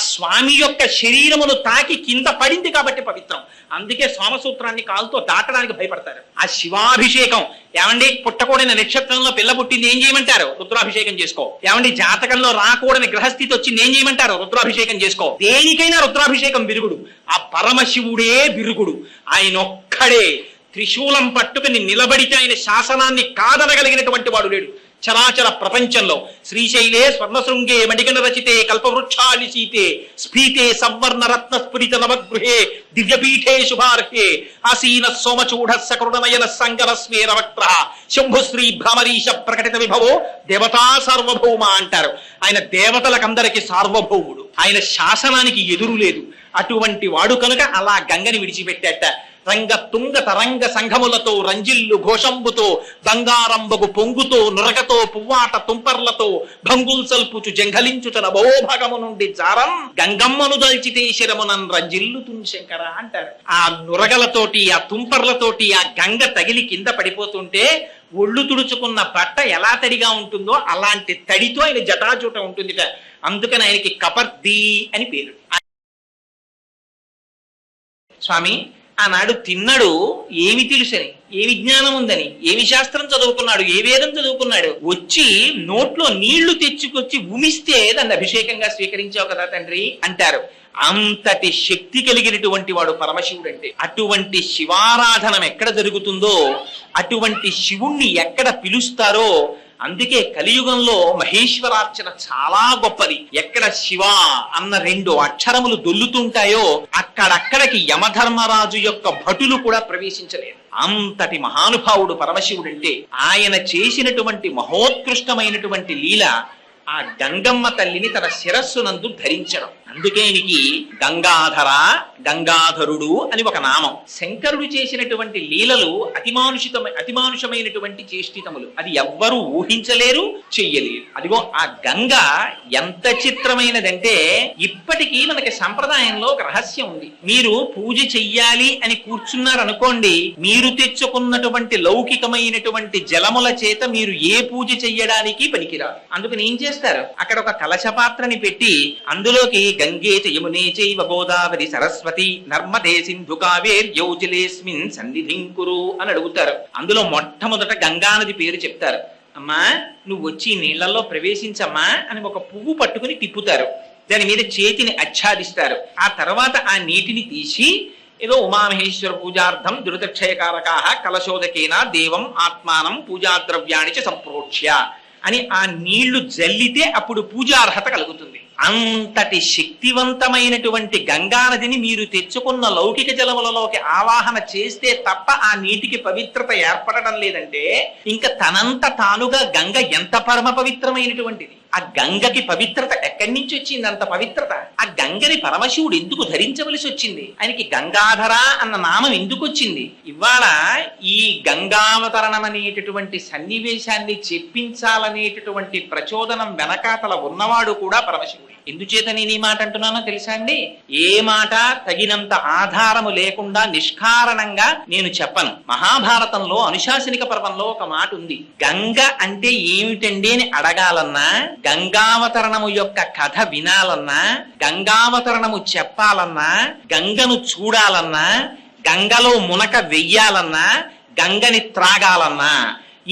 స్వామి యొక్క శరీరమును తాకి కింద పడింది కాబట్టి పవిత్రం. అందుకే సోమసూత్రాన్ని కాలుతో దాటడానికి భయపడతారు. ఆ శివాభిషేకం, ఏమండి పుట్టకూడని నక్షత్రంలో పిల్ల పుట్టింది ఏం చేయమంటారు? రుద్రాభిషేకం చేసుకో. ఏమండి జాతకంలో రాకూడని గ్రహస్థితి వచ్చింది ఏం చేయమంటారు? రుద్రాభిషేకం చేసుకో. దేనికైనా రుద్రాభిషేకం విరుగుడు. ఆ పరమశివుడే విరుగుడు. ఆయన ఒక్కడే త్రిశూలం పట్టుకుని నిలబడితే ఆయన శాసనాన్ని కాదనగలిగినటువంటి వాడు లేడు చరాచర ప్రపంచంలో. శ్రీశైలే స్వర్ణశృంగే మణిగణ రచితే కల్పవృక్షాలి సీతే స్ఫీతే సవర్ణ రత్న స్ఫురిత నవగృహే దివ్యపీఠే శుభార్హే ఆసీన సోమచూఢ సకృణనయన సంగరస్మే రవక్ర శంభుశ్రీ భ్రమరీశ ప్రకటిత విభవో దేవతా సార్వభౌమ అంటారు. ఆయన దేవతలకందరికీ సార్వభౌముడు. ఆయన శాసనానికి ఎదురు లేదు. అటువంటి వాడు కనుక అలా గంగని విడిచిపెట్టాట. రంగ తుంగ తరంగ సంఘములతో రంజిల్లు ఘోషంబుతో బంగారంబగు పొంగుతో నురగతో పువ్వాట తుంపర్లతో భంగుల్ సల్పుచు జంఘలించుచన భవోభాగము నుండి జారం గంగమ్మను దల్చితే శిరమునన్ రంజిల్లుతున్ శంకర అంటారు. ఆ నురగలతోటి ఆ తుంపర్లతోటి ఆ గంగ తగిలి కింద పడిపోతుంటే ఒళ్ళు తుడుచుకున్న బట్ట ఎలా తడిగా ఉంటుందో అలాంటి తడితో ఆయన జటాజూట ఉంటుందిట. అందుకని ఆయనకి కపర్ది అని పేరు. స్వామి ఆనాడు తిన్నడు ఏమి తెలుసని, ఏ విజ్ఞానం ఉందని, ఏమి శాస్త్రం చదువుకున్నాడు, ఏ వేదం చదువుకున్నాడు, వచ్చి నోట్లో నీళ్లు తెచ్చుకొచ్చి ఉమిస్తే దాన్ని అభిషేకంగా స్వీకరించావు కదా తండ్రి అంటారు. అంతటి శక్తి కలిగినటువంటి వాడు పరమశివుడు అంటే. అటువంటి శివారాధనం ఎక్కడ జరుగుతుందో, అటువంటి శివుణ్ణి ఎక్కడ పిలుస్తారో, అందుకే కలియుగంలో మహేశ్వరార్చన చాలా గొప్పది. ఎక్కడ శివ అన్న 2 అక్షరములు దొల్లుతుంటాయో అక్కడక్కడికి యమధర్మరాజు యొక్క భటులు కూడా ప్రవేశించలేరు. అంతటి మహానుభావుడు పరమశివుడంటే. ఆయన చేసినటువంటి మహోత్కృష్టమైనటువంటి లీల ఆ గంగమ్మ తల్లిని తన శిరస్సునందు ధరించడం. అందుకే ఈయనకి గంగాధరుడు అని ఒక నామం. శంకరుడు చేసినటువంటి లీలలు అతిమానుషమైనటువంటి చేష్టితములు. అది ఎవ్వరూ ఊహించలేరు, చెయ్యలేరు. అదిగో ఆ గంగ ఎంత చిత్రమైనదంటే ఇప్పటికీ మనకి సంప్రదాయంలో ఒక రహస్యం ఉంది. మీరు పూజ చెయ్యాలి అని కూర్చున్నారు అనుకోండి, మీరు తెచ్చుకున్నటువంటి లౌకికమైనటువంటి జలముల చేత మీరు ఏ పూజ చెయ్యడానికి పనికిరాదు. అందుకని ఏం చేస్తారు, అక్కడ ఒక కలశ పాత్రని పెట్టి అందులోకి గంగే చ యమునే చైవ గోదావరి సరస్వతి నర్మదే సింధు కావేర్యౌ జలేస్మిన్ సన్నిధిం కురు అని అడుగుతారు. అందులో మొట్టమొదట గంగానది పేరు చెప్తారు. అమ్మా నువ్వు వచ్చి నీళ్లలో ప్రవేశించమ్మా అని ఒక పువ్వు పట్టుకుని తిప్పుతారు. దాని మీద చేతిని ఆచ్ఛాదిస్తారు. ఆ తర్వాత ఆ నీటిని తీసి ఏదో ఉమామహేశ్వర పూజార్థం దురితక్షయకారకాః కలశోదకేన దేవం ఆత్మానం పూజాద్రవ్యాణి చ సంప్రోక్ష్య అని ఆ నీళ్లు జల్లితే అప్పుడు పూజార్హత కలుగుతుంది. అంతటి శక్తివంతమైనటువంటి గంగానదిని మీరు తెచ్చుకున్న లౌకిక జలములలోకి ఆవాహన చేస్తే తప్ప ఆ నీటికి పవిత్రత ఏర్పడడం లేదంటే ఇంకా తనంత తానుగా గంగ ఎంత పరమ పవిత్రమైనటువంటిది. ఆ గంగకి పవిత్రత ఎక్కడి నుంచి వచ్చింది? అంత పవిత్రత. ఆ గంగని పరమశివుడు ఎందుకు ధరించవలసి వచ్చింది? ఆయనకి గంగాధర అన్న నామం ఎందుకు వచ్చింది? ఇవాళ ఈ గంగావతరణం అనేటటువంటి సన్నివేశాన్ని చెప్పించాలనేటటువంటి ప్రచోదనం వెనకాతల ఉన్నవాడు కూడా పరమశివుడు. ఎందుచేత నేను ఈ మాట అంటున్నానో తెలుసా అండి? ఏ మాట తగినంత ఆధారము లేకుండా నిష్కారణంగా నేను చెప్పను. మహాభారతంలో అనుశాసనిక పర్వంలో ఒక మాట ఉంది. గంగ అంటే ఏమిటండి అని అడగాలన్నా, గంగావతరణము యొక్క కథ వినాలన్నా, గంగావతరణము చెప్పాలన్నా, గంగను చూడాలన్నా, గంగలో మునక వెయ్యాలన్నా, గంగని త్రాగాలన్నా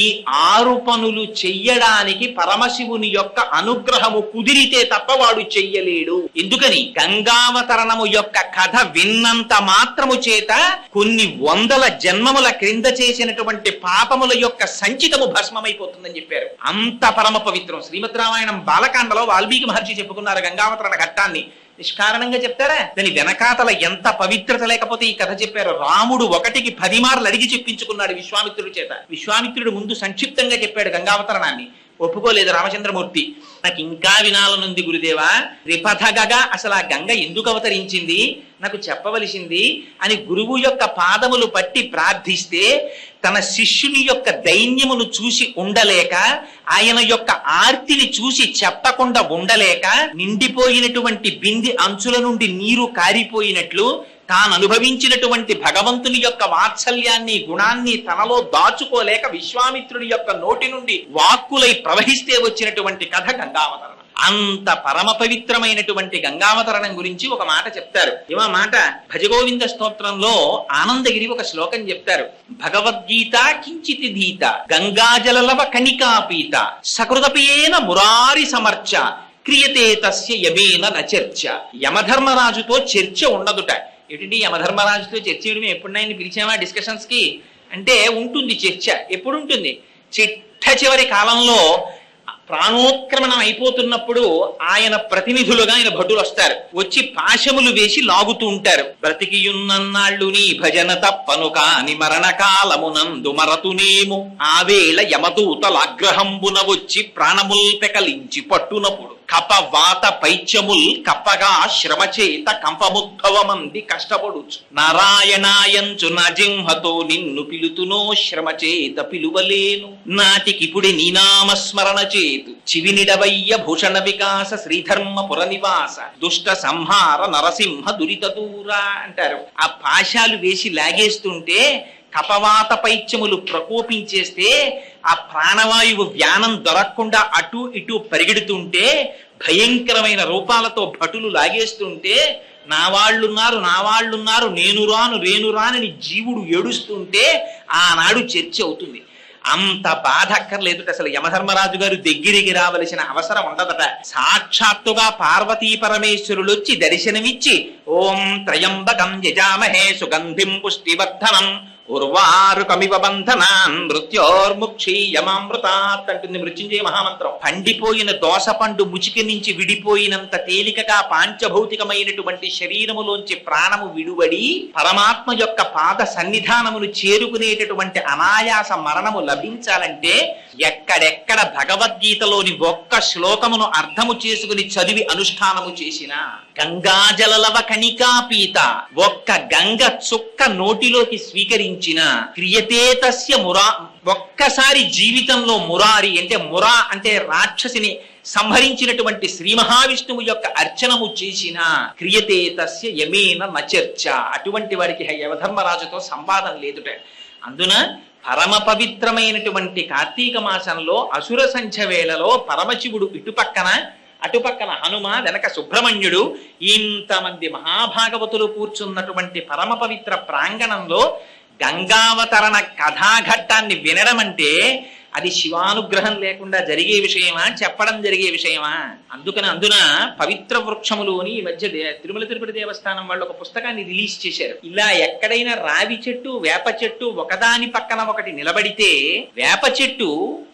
ఈ 6 పనులు చెయ్యడానికి పరమశివుని యొక్క అనుగ్రహము కుదిరితే తప్ప వాడు చెయ్యలేడు. ఎందుకని? గంగావతరణము యొక్క కథ విన్నంత మాత్రము చేత కొన్ని 100 జన్మముల క్రింద చేసినటువంటి పాపముల యొక్క సంచితము భస్మమైపోతుందని చెప్పారు. అంత పరమ పవిత్రం. శ్రీమద్ రామాయణం బాలకాండలో వాల్మీకి మహర్షి చెప్పుకున్నారు గంగావతరణ ఘట్టాన్ని. నిష్కారణంగా చెప్తారా? దాని వెనకాతల ఎంత పవిత్రత లేకపోతే ఈ కథ చెప్పారు. రాముడు 1కి 10 మార్లు అడిగి చెప్పించుకున్నాడు విశ్వామిత్రుడి చేత. విశ్వామిత్రుడు ముందు సంక్షిప్తంగా చెప్పాడు గంగావతరణాన్ని. ఒప్పుకోలేదు రామచంద్రమూర్తి. నాకు ఇంకా వినాలనుంది గురుదేవా, రిపథగగా అసలు ఆ గంగ ఎందుకు అవతరించింది నాకు చెప్పవలసింది అని గురువు యొక్క పాదములు పట్టి ప్రార్థిస్తే తన శిష్యుని యొక్క దైన్యమును చూసి ఉండలేక, ఆయన యొక్క ఆర్తిని చూసి చెప్పకుండా ఉండలేక, నిండిపోయినటువంటి బింది అంచుల నుండి నీరు కారిపోయినట్లు తాను అనుభవించినటువంటి భగవంతుని యొక్క వాత్సల్యాన్ని గుణాన్ని తనలో దాచుకోలేక విశ్వామిత్రుడి యొక్క నోటి నుండి వాక్కులై ప్రవహిస్తే వచ్చినటువంటి కథ గంగావతరణం. అంత పరమ పవిత్రమైనటువంటి గంగావతరణం గురించి ఒక మాట చెప్తారు. ఏమా మాట? భజగోవింద స్తోత్రంలో ఆనందగిరి ఒక శ్లోకం చెప్తారు. భగవద్గీత కించితి ధీత గంగాజలలవ కణికాపీత సకృతపేన మురారి సమర్చ క్రియతే తస్య యమేన నచర్చ. యమధర్మరాజుతో చర్చ ఉండదుట. ఏంటంటే యమధర్మరాజుతో చర్చ చేయడం ఎప్పుడైనా పిలిచామా డిస్కషన్స్ కి అంటే? ఉంటుంది చర్చ. ఎప్పుడు ఉంటుంది? చిట్ట చివరి కాలంలో ప్రాణోత్క్రమణం అయిపోతున్నప్పుడు ఆయన ప్రతినిధులుగా ఆయన భటులు వస్తారు. వచ్చి పాశములు వేసి లాగుతూ ఉంటారు. బ్రతికియున్నన్నాళ్ళు నీ భజన తప్పను కాని మరణకాలమునందు మరతునేము ఆవేళ యమదూతలాగ్రహంబున వచ్చి ప్రాణముల్ పెకలించి పట్టునప్పుడు కపవాత పైత్యముల్ కప్పగా శ్రమచేత కంపముద్భవమంది కష్టపడుచు నారాయణాయంచు నా జింహతో నిన్ను పిలుతునో శ్రమచేత పిలువలేను నాటికిపుడి నీనామస్మరణ చేతు చివినిడవయ్య భూషణ వికాస శ్రీధర్మపుర నివాస దుష్ట సంహార నరసింహ దురిత దూరా అంటారు. ఆ పాశాలు వేసి లాగేస్తుంటే కపవాత పైత్యములు ప్రకోపించేస్తే ఆ ప్రాణవాయువు వ్యానం దొరకకుండా అటు ఇటు పరిగెడుతుంటే భయంకరమైన రూపాలతో భటులు లాగేస్తుంటే నా వాళ్ళున్నారు నేను రానని జీవుడు ఏడుస్తుంటే ఆనాడు చర్చ అవుతుంది. అంత బాధ అక్కర్లేదు అసలు. యమధర్మరాజు గారు దగ్గరికి రావలసిన అవసరం ఉండదట. సాక్షాత్తుగా పార్వతీ పరమేశ్వరులు వచ్చి దర్శనమిచ్చి ఓం త్రయంబకం యజామహే సుగంధిం పుష్టివర్ధనం ఉర్వారుకమివ బంధనాన్ మృత్యోర్ముక్షీయమామృతాత్ అంటుంది మృత్యుంజయ మహామంత్రం. పండిపోయిన దోస పండు ముచికి నుంచి విడిపోయినంత తేలికగా పాంచభౌతికమైనటువంటి శరీరములోంచి ప్రాణము విడువడి పరమాత్మ యొక్క పాద సన్నిధానమును చేరుకునేటటువంటి అనాయాస మరణము లభించాలంటే ఎక్కడెక్కడ భగవద్గీతలోని ఒక్క శ్లోకమును అర్థము చేసుకుని చదివి అనుష్ఠానము చేసిన గంగాజలలవ కణికాపీత ఒక్క గంగ చుక్క నోటిలోకి స్వీకరించిన క్రియతే తస్య మురా ఒక్కసారి జీవితంలో మురారి అంటే మురా అంటే రాక్షసిని సంహరించినటువంటి శ్రీ మహావిష్ణువు యొక్క అర్చనము చేసిన క్రియతే తస్య యమేన నచర్చ. అటువంటి వారికి యమధర్మరాజుతో సంవాదం లేదుట. అందున పరమ పవిత్రమైనటువంటి కార్తీక మాసంలో అసుర సంధ్య వేళలో పరమశివుడు ఇటుపక్కన అటుపక్కన హనుమ వెనక సుబ్రహ్మణ్యుడు ఇంతమంది మహాభాగవతులు కూర్చున్నటువంటి పరమ పవిత్ర ప్రాంగణంలో గంగావతరణ కథాఘట్టాన్ని వినడం అంటే అది శివానుగ్రహం లేకుండా జరిగే విషయమా? చెప్పడం జరిగే విషయమా? అందున పవిత్ర వృక్షములు అని ఈ మధ్య తిరుమల తిరుపతి దేవస్థానం వాళ్ళు ఒక పుస్తకాన్ని రిలీజ్ చేశారు. ఇలా ఎక్కడైనా రావి చెట్టు వేప చెట్టు ఒకదాని పక్కన ఒకటి నిలబడితే వేప చెట్టు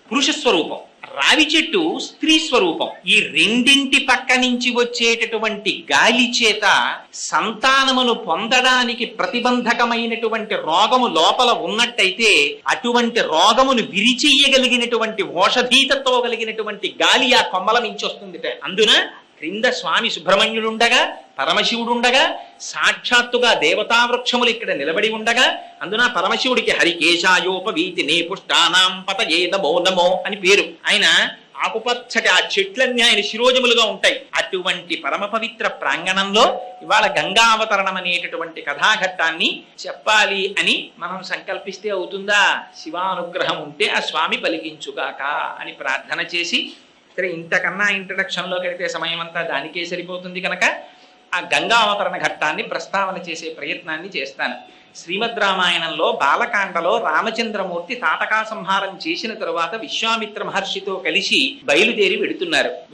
పురుష స్వరూపం, రావి చెట్టు స్త్రీ స్వరూపం. ఈ రెండింటి పక్క నుంచి వచ్చేటటువంటి గాలి చేత సంతానమును పొందడానికి ప్రతిబంధకమైనటువంటి రోగము లోపల ఉన్నట్టయితే అటువంటి రోగమును విరిచెయ్యగలిగినటువంటి ఓషధీతత్వం కలిగినటువంటి గాలి ఆ కొమ్మల నుంచి వస్తుంది. అందున క్రింద స్వామి సుబ్రహ్మణ్యుడుండగా పరమశివుడుండగా సాక్షాత్తుగా దేవతా వృక్షములు ఇక్కడ నిలబడి ఉండగా అందున పరమశివుడికి హరికేశాయోపవీతి నే పుష్టానాం పతయే నమో నమో అని పేరు. ఆయన ఆకుపచ్చటి ఆ చెట్లన్నీ ఆయన శిరోజములుగా ఉంటాయి. అటువంటి పరమ పవిత్ర ప్రాంగణంలో ఇవాళ గంగావతరణం అనేటటువంటి కథాఘట్టాన్ని చెప్పాలి అని మనం సంకల్పిస్తే అవుతుందా? శివానుగ్రహం ఉంటే ఆ స్వామి పలికించుగాక అని ప్రార్థన చేసి సరే ఇంతకన్నా ఇంట్రడక్షన్ లోకి వెళితే సమయం అంతా దానికే సరిపోతుంది కనుక ఆ గంగావతరణ ఘట్టాన్ని ప్రస్తావన చేసే ప్రయత్నాన్ని చేస్తాను. శ్రీమద్ రామాయణంలో బాలకాండలో రామచంద్రమూర్తి తాటకా సంహారం చేసిన తరువాత విశ్వామిత్ర మహర్షితో కలిసి బయలుదేరి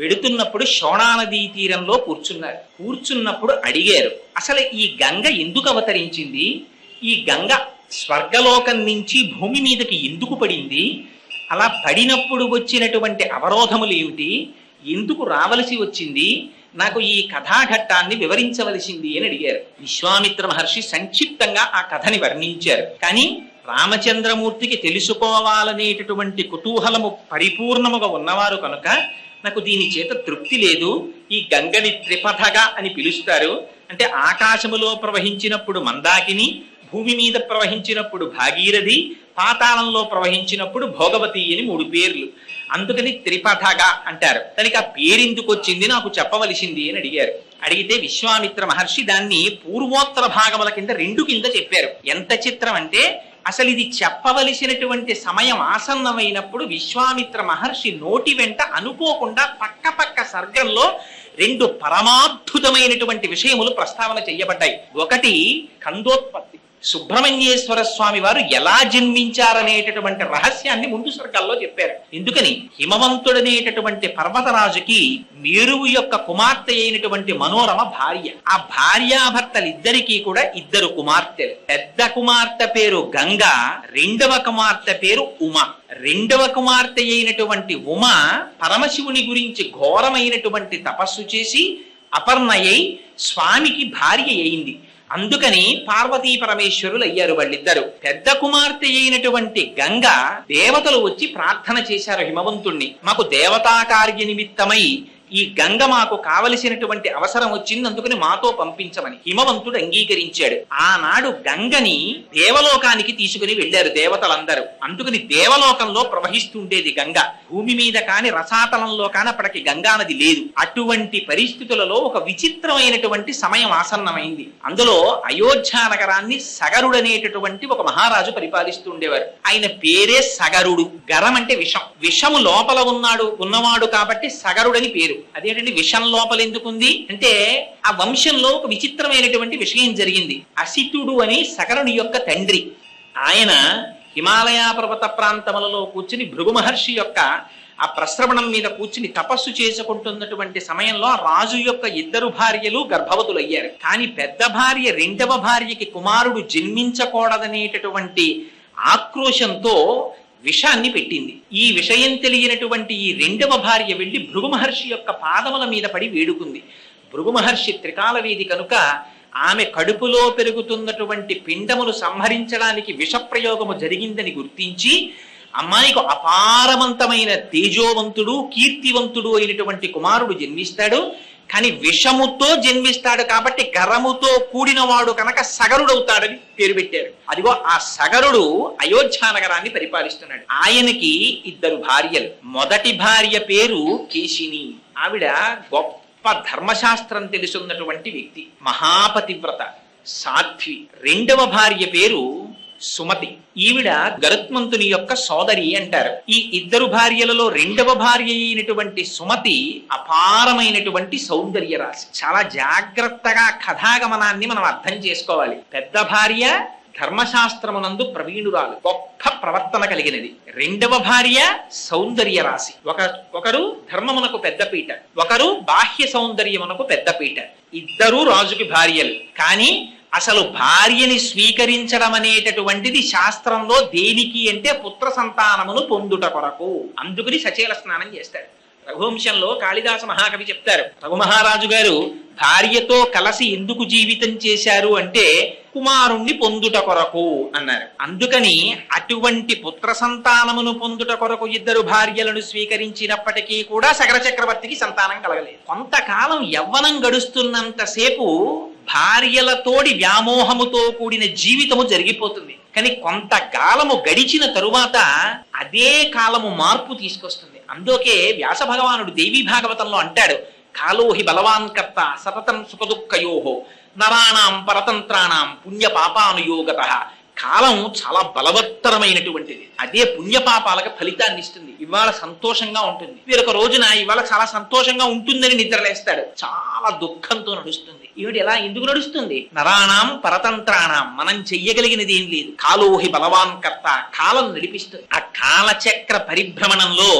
వెడుతున్నప్పుడు శోణానదీ తీరంలో కూర్చున్నప్పుడు అడిగారు, అసలు ఈ గంగ ఎందుకు అవతరించింది? ఈ గంగ స్వర్గలోకం నుంచి భూమి మీదకి ఎందుకు పడింది? అలా పడినప్పుడు వచ్చినటువంటి అవరోధములు ఏమిటి? ఎందుకు రావలసి వచ్చింది? నాకు ఈ కథాఘట్టాన్ని వివరించవలసింది అని అడిగారు. విశ్వామిత్ర మహర్షి సంక్షిప్తంగా ఆ కథని వర్ణించారు. కానీ రామచంద్రమూర్తికి తెలుసుకోవాలనేటటువంటి కుతూహలము పరిపూర్ణముగా ఉన్నవారు కనుక నాకు దీని చేత తృప్తి లేదు. ఈ గంగని త్రిపథగా అని పిలుస్తారు. అంటే ఆకాశములో ప్రవహించినప్పుడు మందాకిని, భూమి మీద ప్రవహించినప్పుడు భాగీరథి, పాతాళంలో ప్రవహించినప్పుడు భోగవతి అని 3 పేర్లు. అందుకని త్రిపథగా అంటారు. దానికి ఆ పేరెందుకు వచ్చింది నాకు చెప్పవలసింది అని అడిగారు. అడిగితే విశ్వామిత్ర మహర్షి దాన్ని పూర్వోత్తర భాగముల కింద 2 కింద చెప్పారు. ఎంత చిత్రం అంటే అసలు ఇది చెప్పవలసినటువంటి సమయం ఆసన్నమైనప్పుడు విశ్వామిత్ర మహర్షి నోటి వెంట అనుకోకుండా పక్క సర్గంలో రెండు పరమాద్భుతమైనటువంటి విషయములు ప్రస్తావన చేయబడ్డాయి. ఒకటి ఖండోత్పత్తి, సుబ్రహ్మణ్యేశ్వర స్వామి వారు ఎలా జన్మించారనేటటువంటి రహస్యాన్ని ముందు సర్గాల్లో చెప్పారు. ఎందుకని హిమవంతుడనేటటువంటి పర్వతరాజుకి మేరువు యొక్క కుమార్తె అయినటువంటి మనోరమ భార్య. ఆ భార్యాభర్తలిద్దరికీ కూడా ఇద్దరు కుమార్తెలు. పెద్ద కుమార్తె పేరు గంగ, రెండవ కుమార్తె పేరు ఉమ. రెండవ కుమార్తె అయినటువంటి ఉమ పరమశివుని గురించి ఘోరమైనటువంటి తపస్సు చేసి అపర్ణయై స్వామికి భార్య అయింది. అందుకని పార్వతీ పరమేశ్వరులు అయ్యారు వాళ్ళిద్దరు. పెద్ద కుమార్తె అయినటువంటి గంగ దేవతలు వచ్చి ప్రార్థన చేశారు హిమవంతుణ్ణి, మాకు దేవతా కార్య నిమిత్తమై ఈ గంగ మాకు కావలసినటువంటి అవసరం వచ్చింది, అందుకని మాతో పంపించమని. హిమవంతుడు అంగీకరించాడు. ఆనాడు గంగని దేవలోకానికి తీసుకుని వెళ్లారు దేవతలందరూ. అందుకని దేవలోకంలో ప్రవహిస్తుండేది గంగ. భూమి మీద కాని రసాతలంలో కాని అప్పటికి గంగా నది లేదు. అటువంటి పరిస్థితులలో ఒక విచిత్రమైనటువంటి సమయం ఆసన్నమైంది. అందులో అయోధ్య నగరాన్ని సగరుడనేటటువంటి ఒక మహారాజు పరిపాలిస్తుండేవారు. ఆయన పేరే సగరుడు. గరం అంటే విషం, విషము లోపల ఉన్నవాడు కాబట్టి సగరుడని పేరు. అదేంటంటే విషం లోపల ఎందుకుంది అంటే ఆ వంశంలో ఒక విచిత్రమైనటువంటి విషయం జరిగింది. అసితుడు అని సగరుని యొక్క తండ్రి, ఆయన హిమాలయ పర్వత ప్రాంతములలో కూర్చుని భృగు మహర్షి యొక్క ఆ ప్రశ్రవణం మీద కూర్చుని తపస్సు చేసుకుంటున్నటువంటి సమయంలో రాజు యొక్క ఇద్దరు భార్యలు గర్భవతులయ్యారు. కానీ పెద్ద భార్య రెండవ భార్యకి కుమారుడు జన్మించకూడదనేటటువంటి ఆక్రోశంతో విషాన్ని పెట్టింది. ఈ విషయం తెలియనటువంటి ఈ రెండవ భార్య వెళ్లి భృగు మహర్షి యొక్క పాదముల మీద పడి వేడుకుంది. భృగు మహర్షి త్రికాలవేది కనుక ఆమె కడుపులో పెరుగుతున్నటువంటి పిండములు సంహరించడానికి విషప్రయోగము జరిగిందని గుర్తించి అమ్మాయికి అపారవంతమైన తేజోవంతుడు కీర్తివంతుడు అయినటువంటి కుమారుడు జన్మిస్తాడు, కానీ విషముతో జన్మిస్తాడు కాబట్టి గరముతో కూడినవాడు కనుక సగరుడవుతాడని పేరు పెట్టారు. అదిగో ఆ సగరుడు అయోధ్య నగరాన్ని పరిపాలిస్తున్నాడు. ఆయనకి ఇద్దరు భార్యలు. మొదటి భార్య పేరు కేశిని. ఆవిడ గొప్ప ధర్మశాస్త్రం తెలుసున్నటువంటి వ్యక్తి, మహాపతివ్రత, సాధ్వి. రెండవ భార్య పేరు సుమతి. ఈవిడ గరుత్మంతుని యొక్క సోదరి అంటారు. ఈ ఇద్దరు భార్యలలో రెండవ భార్య అయినటువంటి సుమతి అపారమైనటువంటి సౌందర్య రాశి. చాలా జాగ్రత్తగా కథాగమనాన్ని మనం అర్థం చేసుకోవాలి. పెద్ద భార్య ధర్మశాస్త్రమునందు ప్రవీణురాలు, గొప్ప ప్రవర్తన కలిగినది. రెండవ భార్య సౌందర్య రాశి. ఒకరు ధర్మమునకు పెద్దపీట, ఒకరు బాహ్య సౌందర్యమునకు పెద్దపీట. ఇద్దరు రాజుకి భార్యలు. కానీ అసలు భార్యని స్వీకరించడం అనేటటువంటిది శాస్త్రంలో దేనికి అంటే పుత్ర సంతానమును పొందుట కొరకు. అందుకని సచేల స్నానం చేస్తాడు. రఘువంశంలో కాళిదాస మహాకవి చెప్తారు, రఘుమహారాజు గారు భార్యతో కలిసి ఎందుకు జీవితం చేశారు అంటే కుమారుణ్ణి పొందుట కొరకు అన్నారు. అందుకని అటువంటి పుత్ర సంతానమును పొందుట కొరకు ఇద్దరు భార్యలను స్వీకరించినప్పటికీ కూడా సగర చక్రవర్తికి సంతానం కలగలేదు. కొంతకాలం యవ్వనం గడుస్తున్నంతసేపు భార్యలతోడి వ్యామోహముతో కూడిన జీవితము జరిగిపోతుంది. కానీ కొంతకాలము గడిచిన తరువాత అదే కాలము మార్పు తీసుకొస్తుంది. అందుకే వ్యాస భగవానుడు దేవీ భాగవతంలో అంటాడు, కాలోహి బలవాన్ కర్త సతతం సుఖదుఃఖయోహో నరాణాం పరతంత్రాణం పుణ్య పాపానుయోగత. కాలం చాలా బలవత్తరమైనటువంటిది. అదే పుణ్యపాపాలకు ఫలితాన్ని ఇస్తుంది. ఇవాళ సంతోషంగా ఉంటుంది, వేరొక రోజున ఇవాళ చాలా సంతోషంగా ఉంటుందని నిద్రలేస్తాడు, చాలా దుఃఖంతో నడుస్తుంది. ఈవిడ ఎలా ఎందుకు నడుస్తుంది? నరాణాం పరతంత్రాణం, మనం చెయ్యగలిగినది ఏం లేదు. కాలోహి బలవాన్ కర్త, కాలం నడిపిస్తుంది. ఆ కాలచక్ర పరిభ్రమణంలో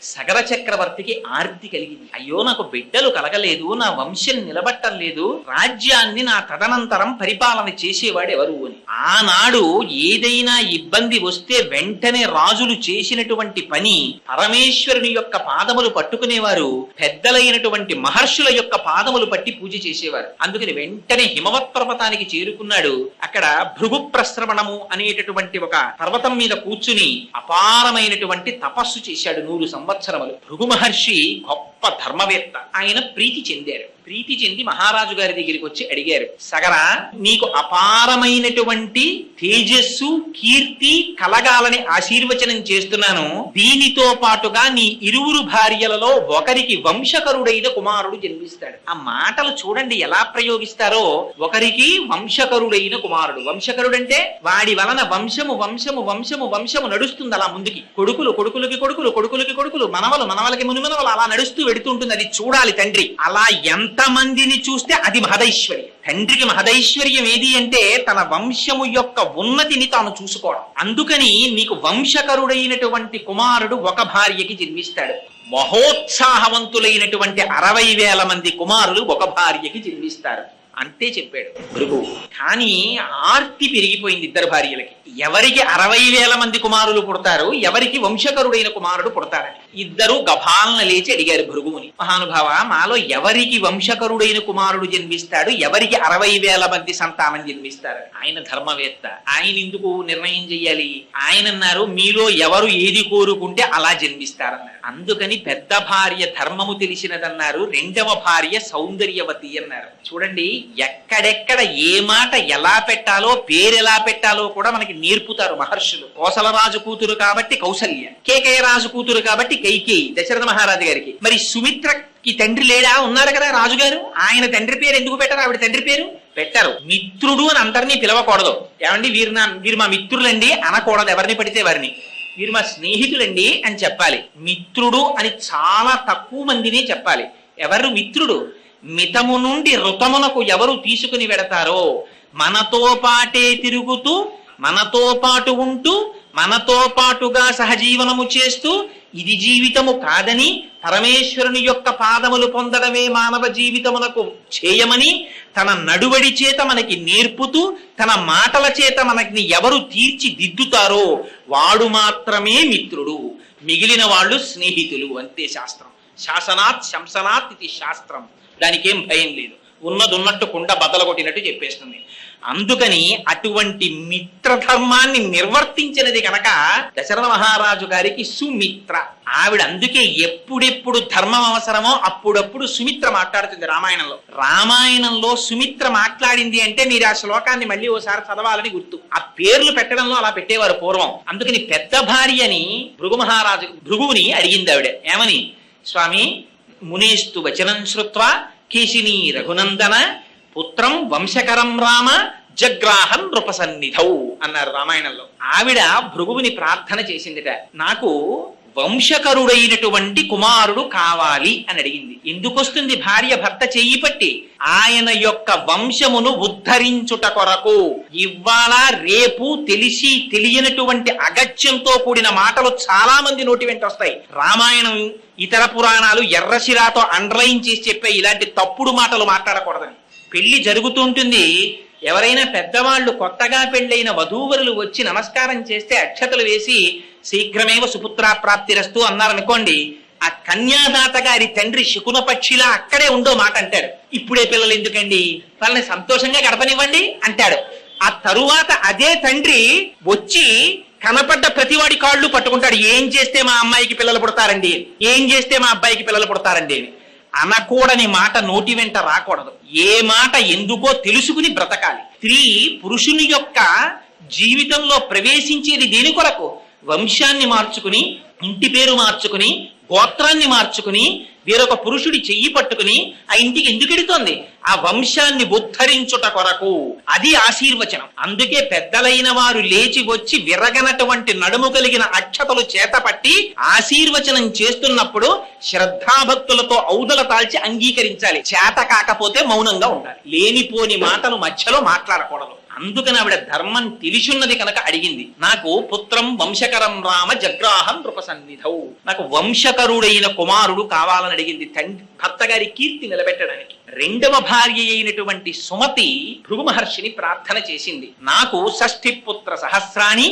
సగర చక్రవర్తికి ఆర్తి కలిగింది. అయ్యో నాకు బిడ్డలు కలగలేదు, నా వంశం నిలబట్టం లేదు, రాజ్యాన్ని నా తదనంతరం పరిపాలన చేసేవాడు ఎవరు అని. ఆనాడు ఏదైనా ఇబ్బంది వస్తే వెంటనే రాజులు చేసినటువంటి పని పరమేశ్వరుని యొక్క పాదములు పట్టుకునేవారు, పెద్దలైనటువంటి మహర్షుల యొక్క పాదములు పట్టి పూజ చేసేవారు. అందుకని వెంటనే హిమవత్ పర్వతానికి చేరుకున్నాడు. అక్కడ భృగు ప్రశ్రవణము అనేటటువంటి ఒక పర్వతం మీద కూర్చుని అపారమైనటువంటి తపస్సు చేశాడు 100 సంవత్సరములు. భృగు మహర్షి గొప్ప ధర్మవేత్త, ఆయన ప్రీతి చెందారు. ప్రీతి చెంది మహారాజు గారి దగ్గరికి వచ్చి అడిగారు, సగరా నీకు అపారమైనటువంటి తేజస్సు కీర్తి కలగాలని ఆశీర్వచనం చేస్తున్నాను. దీనితో పాటుగా నీ ఇరువురు భార్యలలో ఒకరికి వంశకరుడైన కుమారుడు జన్మిస్తాడు. ఆ మాటలు చూడండి ఎలా ప్రయోగిస్తారో. ఒకరికి వంశకరుడైన కుమారుడు. వంశకరుడంటే వాడి వలన వంశము వంశము వంశము వంశము నడుస్తుంది అలా ముందుకి. కొడుకులు కొడుకులకి కొడుకులు కొడుకులకి కొడుకులు మనవలు మనవలకి మునిమనవలు అలా నడుస్తూ వెడుతుంటుంది. అది చూడాలి తండ్రి. అలా ఎంత మందిని చూస్తే అది మహదైశ్వర్యం. తండ్రికి మహదైశ్వర్యం ఏది అంటే తన వంశము యొక్క ఉన్నతిని తాను చూసుకోవడం. అందుకని నీకు వంశకరుడైనటువంటి కుమారుడు ఒక భార్యకి జన్మిస్తాడు. మహోత్సాహవంతులైనటువంటి 60,000 మంది కుమారులు ఒక భార్యకి జన్మిస్తారు అంతే చెప్పాడు భృగువు. కానీ ఆర్తి పెరిగిపోయింది ఇద్దరు భార్యలకి. ఎవరికి 60,000 మంది కుమారులు పుడతారు, ఎవరికి వంశకరుడైన కుమారుడు పుడతారని ఇద్దరు గభాలన లేచి అడిగారు భృగువుని, మహానుభావ మాలో ఎవరికి వంశకరుడైన కుమారుడు జన్మిస్తాడు, ఎవరికి 60,000 మంది సంతానం జన్మిస్తారు? ఆయన ధర్మవేత్త, ఆయన ఎందుకు నిర్ణయం చెయ్యాలి? ఆయన అన్నారు, మీలో ఎవరు ఏది కోరుకుంటే అలా జన్మిస్తారన్నారు. అందుకని పెద్ద భార్య ధర్మము తెలిసినదన్నారు, రెండవ భార్య సౌందర్యవతి అన్నారు. చూడండి, ఎక్కడెక్కడ ఏ మాట ఎలా పెట్టాలో, పేరు ఎలా పెట్టాలో కూడా మనకి నేర్పుతారు మహర్షులు. కోసల రాజు కూతురు కాబట్టి కౌసల్య, కేకయ్య రాజు కూతురు కాబట్టి కైకేయి దశరథ మహారాజు గారికి. మరి సుమిత్రకి తండ్రి లేడా? ఉన్నారు కదా రాజుగారు. ఆయన తండ్రి పేరు ఎందుకు పెట్టారు? ఆవిడ తండ్రి పేరు పెట్టారు. మిత్రుడు అని అందరినీ పిలవకూడదు. ఏమండి వీరు మా మిత్రులండి అనకూడదు, ఎవరిని పడితే వారిని. వీరు మా స్నేహితులండి అని చెప్పాలి. మిత్రుడు అని చాలా తక్కువ మందిని చెప్పాలి. ఎవరు మిత్రుడు? మితము నుండి ఋతమునకు ఎవరు తీసుకుని వెడతారో, మనతో పాటే తిరుగుతూ మనతో పాటు ఉంటూ మనతో పాటుగా సహజీవనము చేస్తూ ఇది జీవితము కాదని పరమేశ్వరుని యొక్క పాదములు పొందడమే మానవ జీవితమునకు చేయమని తన నడువడి చేత మనకి నేర్పుతూ తన మాటల చేత మనకి ఎవరు తీర్చిదిద్దుతారో వాడు మాత్రమే మిత్రుడు, మిగిలిన వాళ్ళు స్నేహితులు అంతే. శాస్త్రం శాసనాత్ శంసనాత్ ఇది శాస్త్రం. దానికేం భయం లేదు, ఉన్నదున్నట్టు కుండ బదలగొట్టినట్టు చెప్పేస్తుంది. అందుకని అటువంటి మిత్రధర్మాన్ని నిర్వర్తించినది కనుక దశరథ మహారాజు గారికి సుమిత్ర ఆవిడ. అందుకే ఎప్పుడెప్పుడు ధర్మం అవసరమో అప్పుడప్పుడు సుమిత్ర మాట్లాడుతుంది రామాయణంలో. రామాయణంలో సుమిత్ర మాట్లాడింది అంటే మీరు ఆ శ్లోకాన్ని మళ్ళీ ఓసారి చదవాలని గుర్తు. ఆ పేర్లు పెట్టడంలో అలా పెట్టేవారు పూర్వం. అందుకని పెద్ద భార్యని భృగువుని అడిగింది ఆవిడ. ఏమని? స్వామి, మునేస్తు వచనం శ్రుత్వా కేశినీ రఘునందన పుత్రం వంశకరం రామ జగ్రాహం నృపసన్నిధౌ అన్నారు రామాయణంలో. ఆవిడ భృగువుని ప్రార్థన చేసిందిట, నాకు వంశకరుడైనటువంటి కుమారుడు కావాలి అని అడిగింది. ఎందుకు వస్తుంది భార్య భర్త చెయ్యి పట్టి? ఆయన యొక్క వంశమును ఉద్ధరించుట కొరకు. ఇవాళ రేపు తెలిసి తెలియనటువంటి అగత్యంతో కూడిన మాటలు చాలా మంది నోటి వెంట వస్తాయి. రామాయణం ఇతర పురాణాలు ఎర్రశిరాతో అండర్లైన్ చేసి చెప్పే ఇలాంటి తప్పుడు మాటలు మాట్లాడకూడదని. పెళ్లి జరుగుతుంటుంది, ఎవరైనా పెద్దవాళ్ళు కొత్తగా పెళ్ళైన వధూవరులు వచ్చి నమస్కారం చేస్తే అక్షతలు వేసి శీఘ్రమేవ సుపుత్రాప్రాప్తిరస్తు అన్నారనుకోండి, ఆ కన్యాదాత గారి తండ్రి శకున పక్షిలా అక్కడే ఉండో మాట అంటాడు. ఇప్పుడే పిల్లలు ఎందుకండి, వాళ్ళని సంతోషంగా గడపనివ్వండి అంటాడు. ఆ తరువాత అదే తండ్రి వచ్చి కనపడ్డ ప్రతివాడి కాళ్ళు పట్టుకుంటాడు. ఏం చేస్తే మా అమ్మాయికి పిల్లలు పుడతారండి, ఏం చేస్తే మా అబ్బాయికి పిల్లలు పుడతారండి అని. అనకూడని మాట నోటి వెంట రాకూడదు. ఏ మాట ఎందుకో తెలుసుకుని బ్రతకాలి. స్త్రీ పురుషుని యొక్క జీవితంలో ప్రవేశించేది దేని కొరకు? వంశాన్ని మార్చుకుని, ఇంటి పేరు మార్చుకుని, గోత్రాన్ని మార్చుకుని, వేరొక పురుషుడి చెయ్యి పట్టుకుని ఆ ఇంటికి ఎందుకు ఎడుతోంది? ఆ వంశాన్ని ఉద్ధరించుట కొరకు. అది ఆశీర్వచనం. అందుకే పెద్దలైన వారు లేచి వచ్చి విరగనటువంటి నడుము కలిగిన అక్షతలు చేతపట్టి ఆశీర్వచనం చేస్తున్నప్పుడు శ్రద్ధాభక్తులతో ఔదల తాల్చి అంగీకరించాలి. చేత కాకపోతే మౌనంగా ఉండాలి. లేనిపోని మాటలు మధ్యలో మాట్లాడకూడదు. అందుకని ఆవిడ ధర్మం తెలిసున్నది కనుక అడిగింది, నాకు పుత్రం వంశకరం రామ జగ్రాహం నృపసన్నిధౌ, నాకు వంశకరుడైన కుమారుడు కావాలని అడిగింది భర్త గారి కీర్తి నిలబెట్టడానికి. రెండవ భార్య అయినటువంటి సుమతి భృగు మహర్షిని ప్రార్థన చేసింది, నాకు షష్ఠి పుత్ర సహస్రాణి.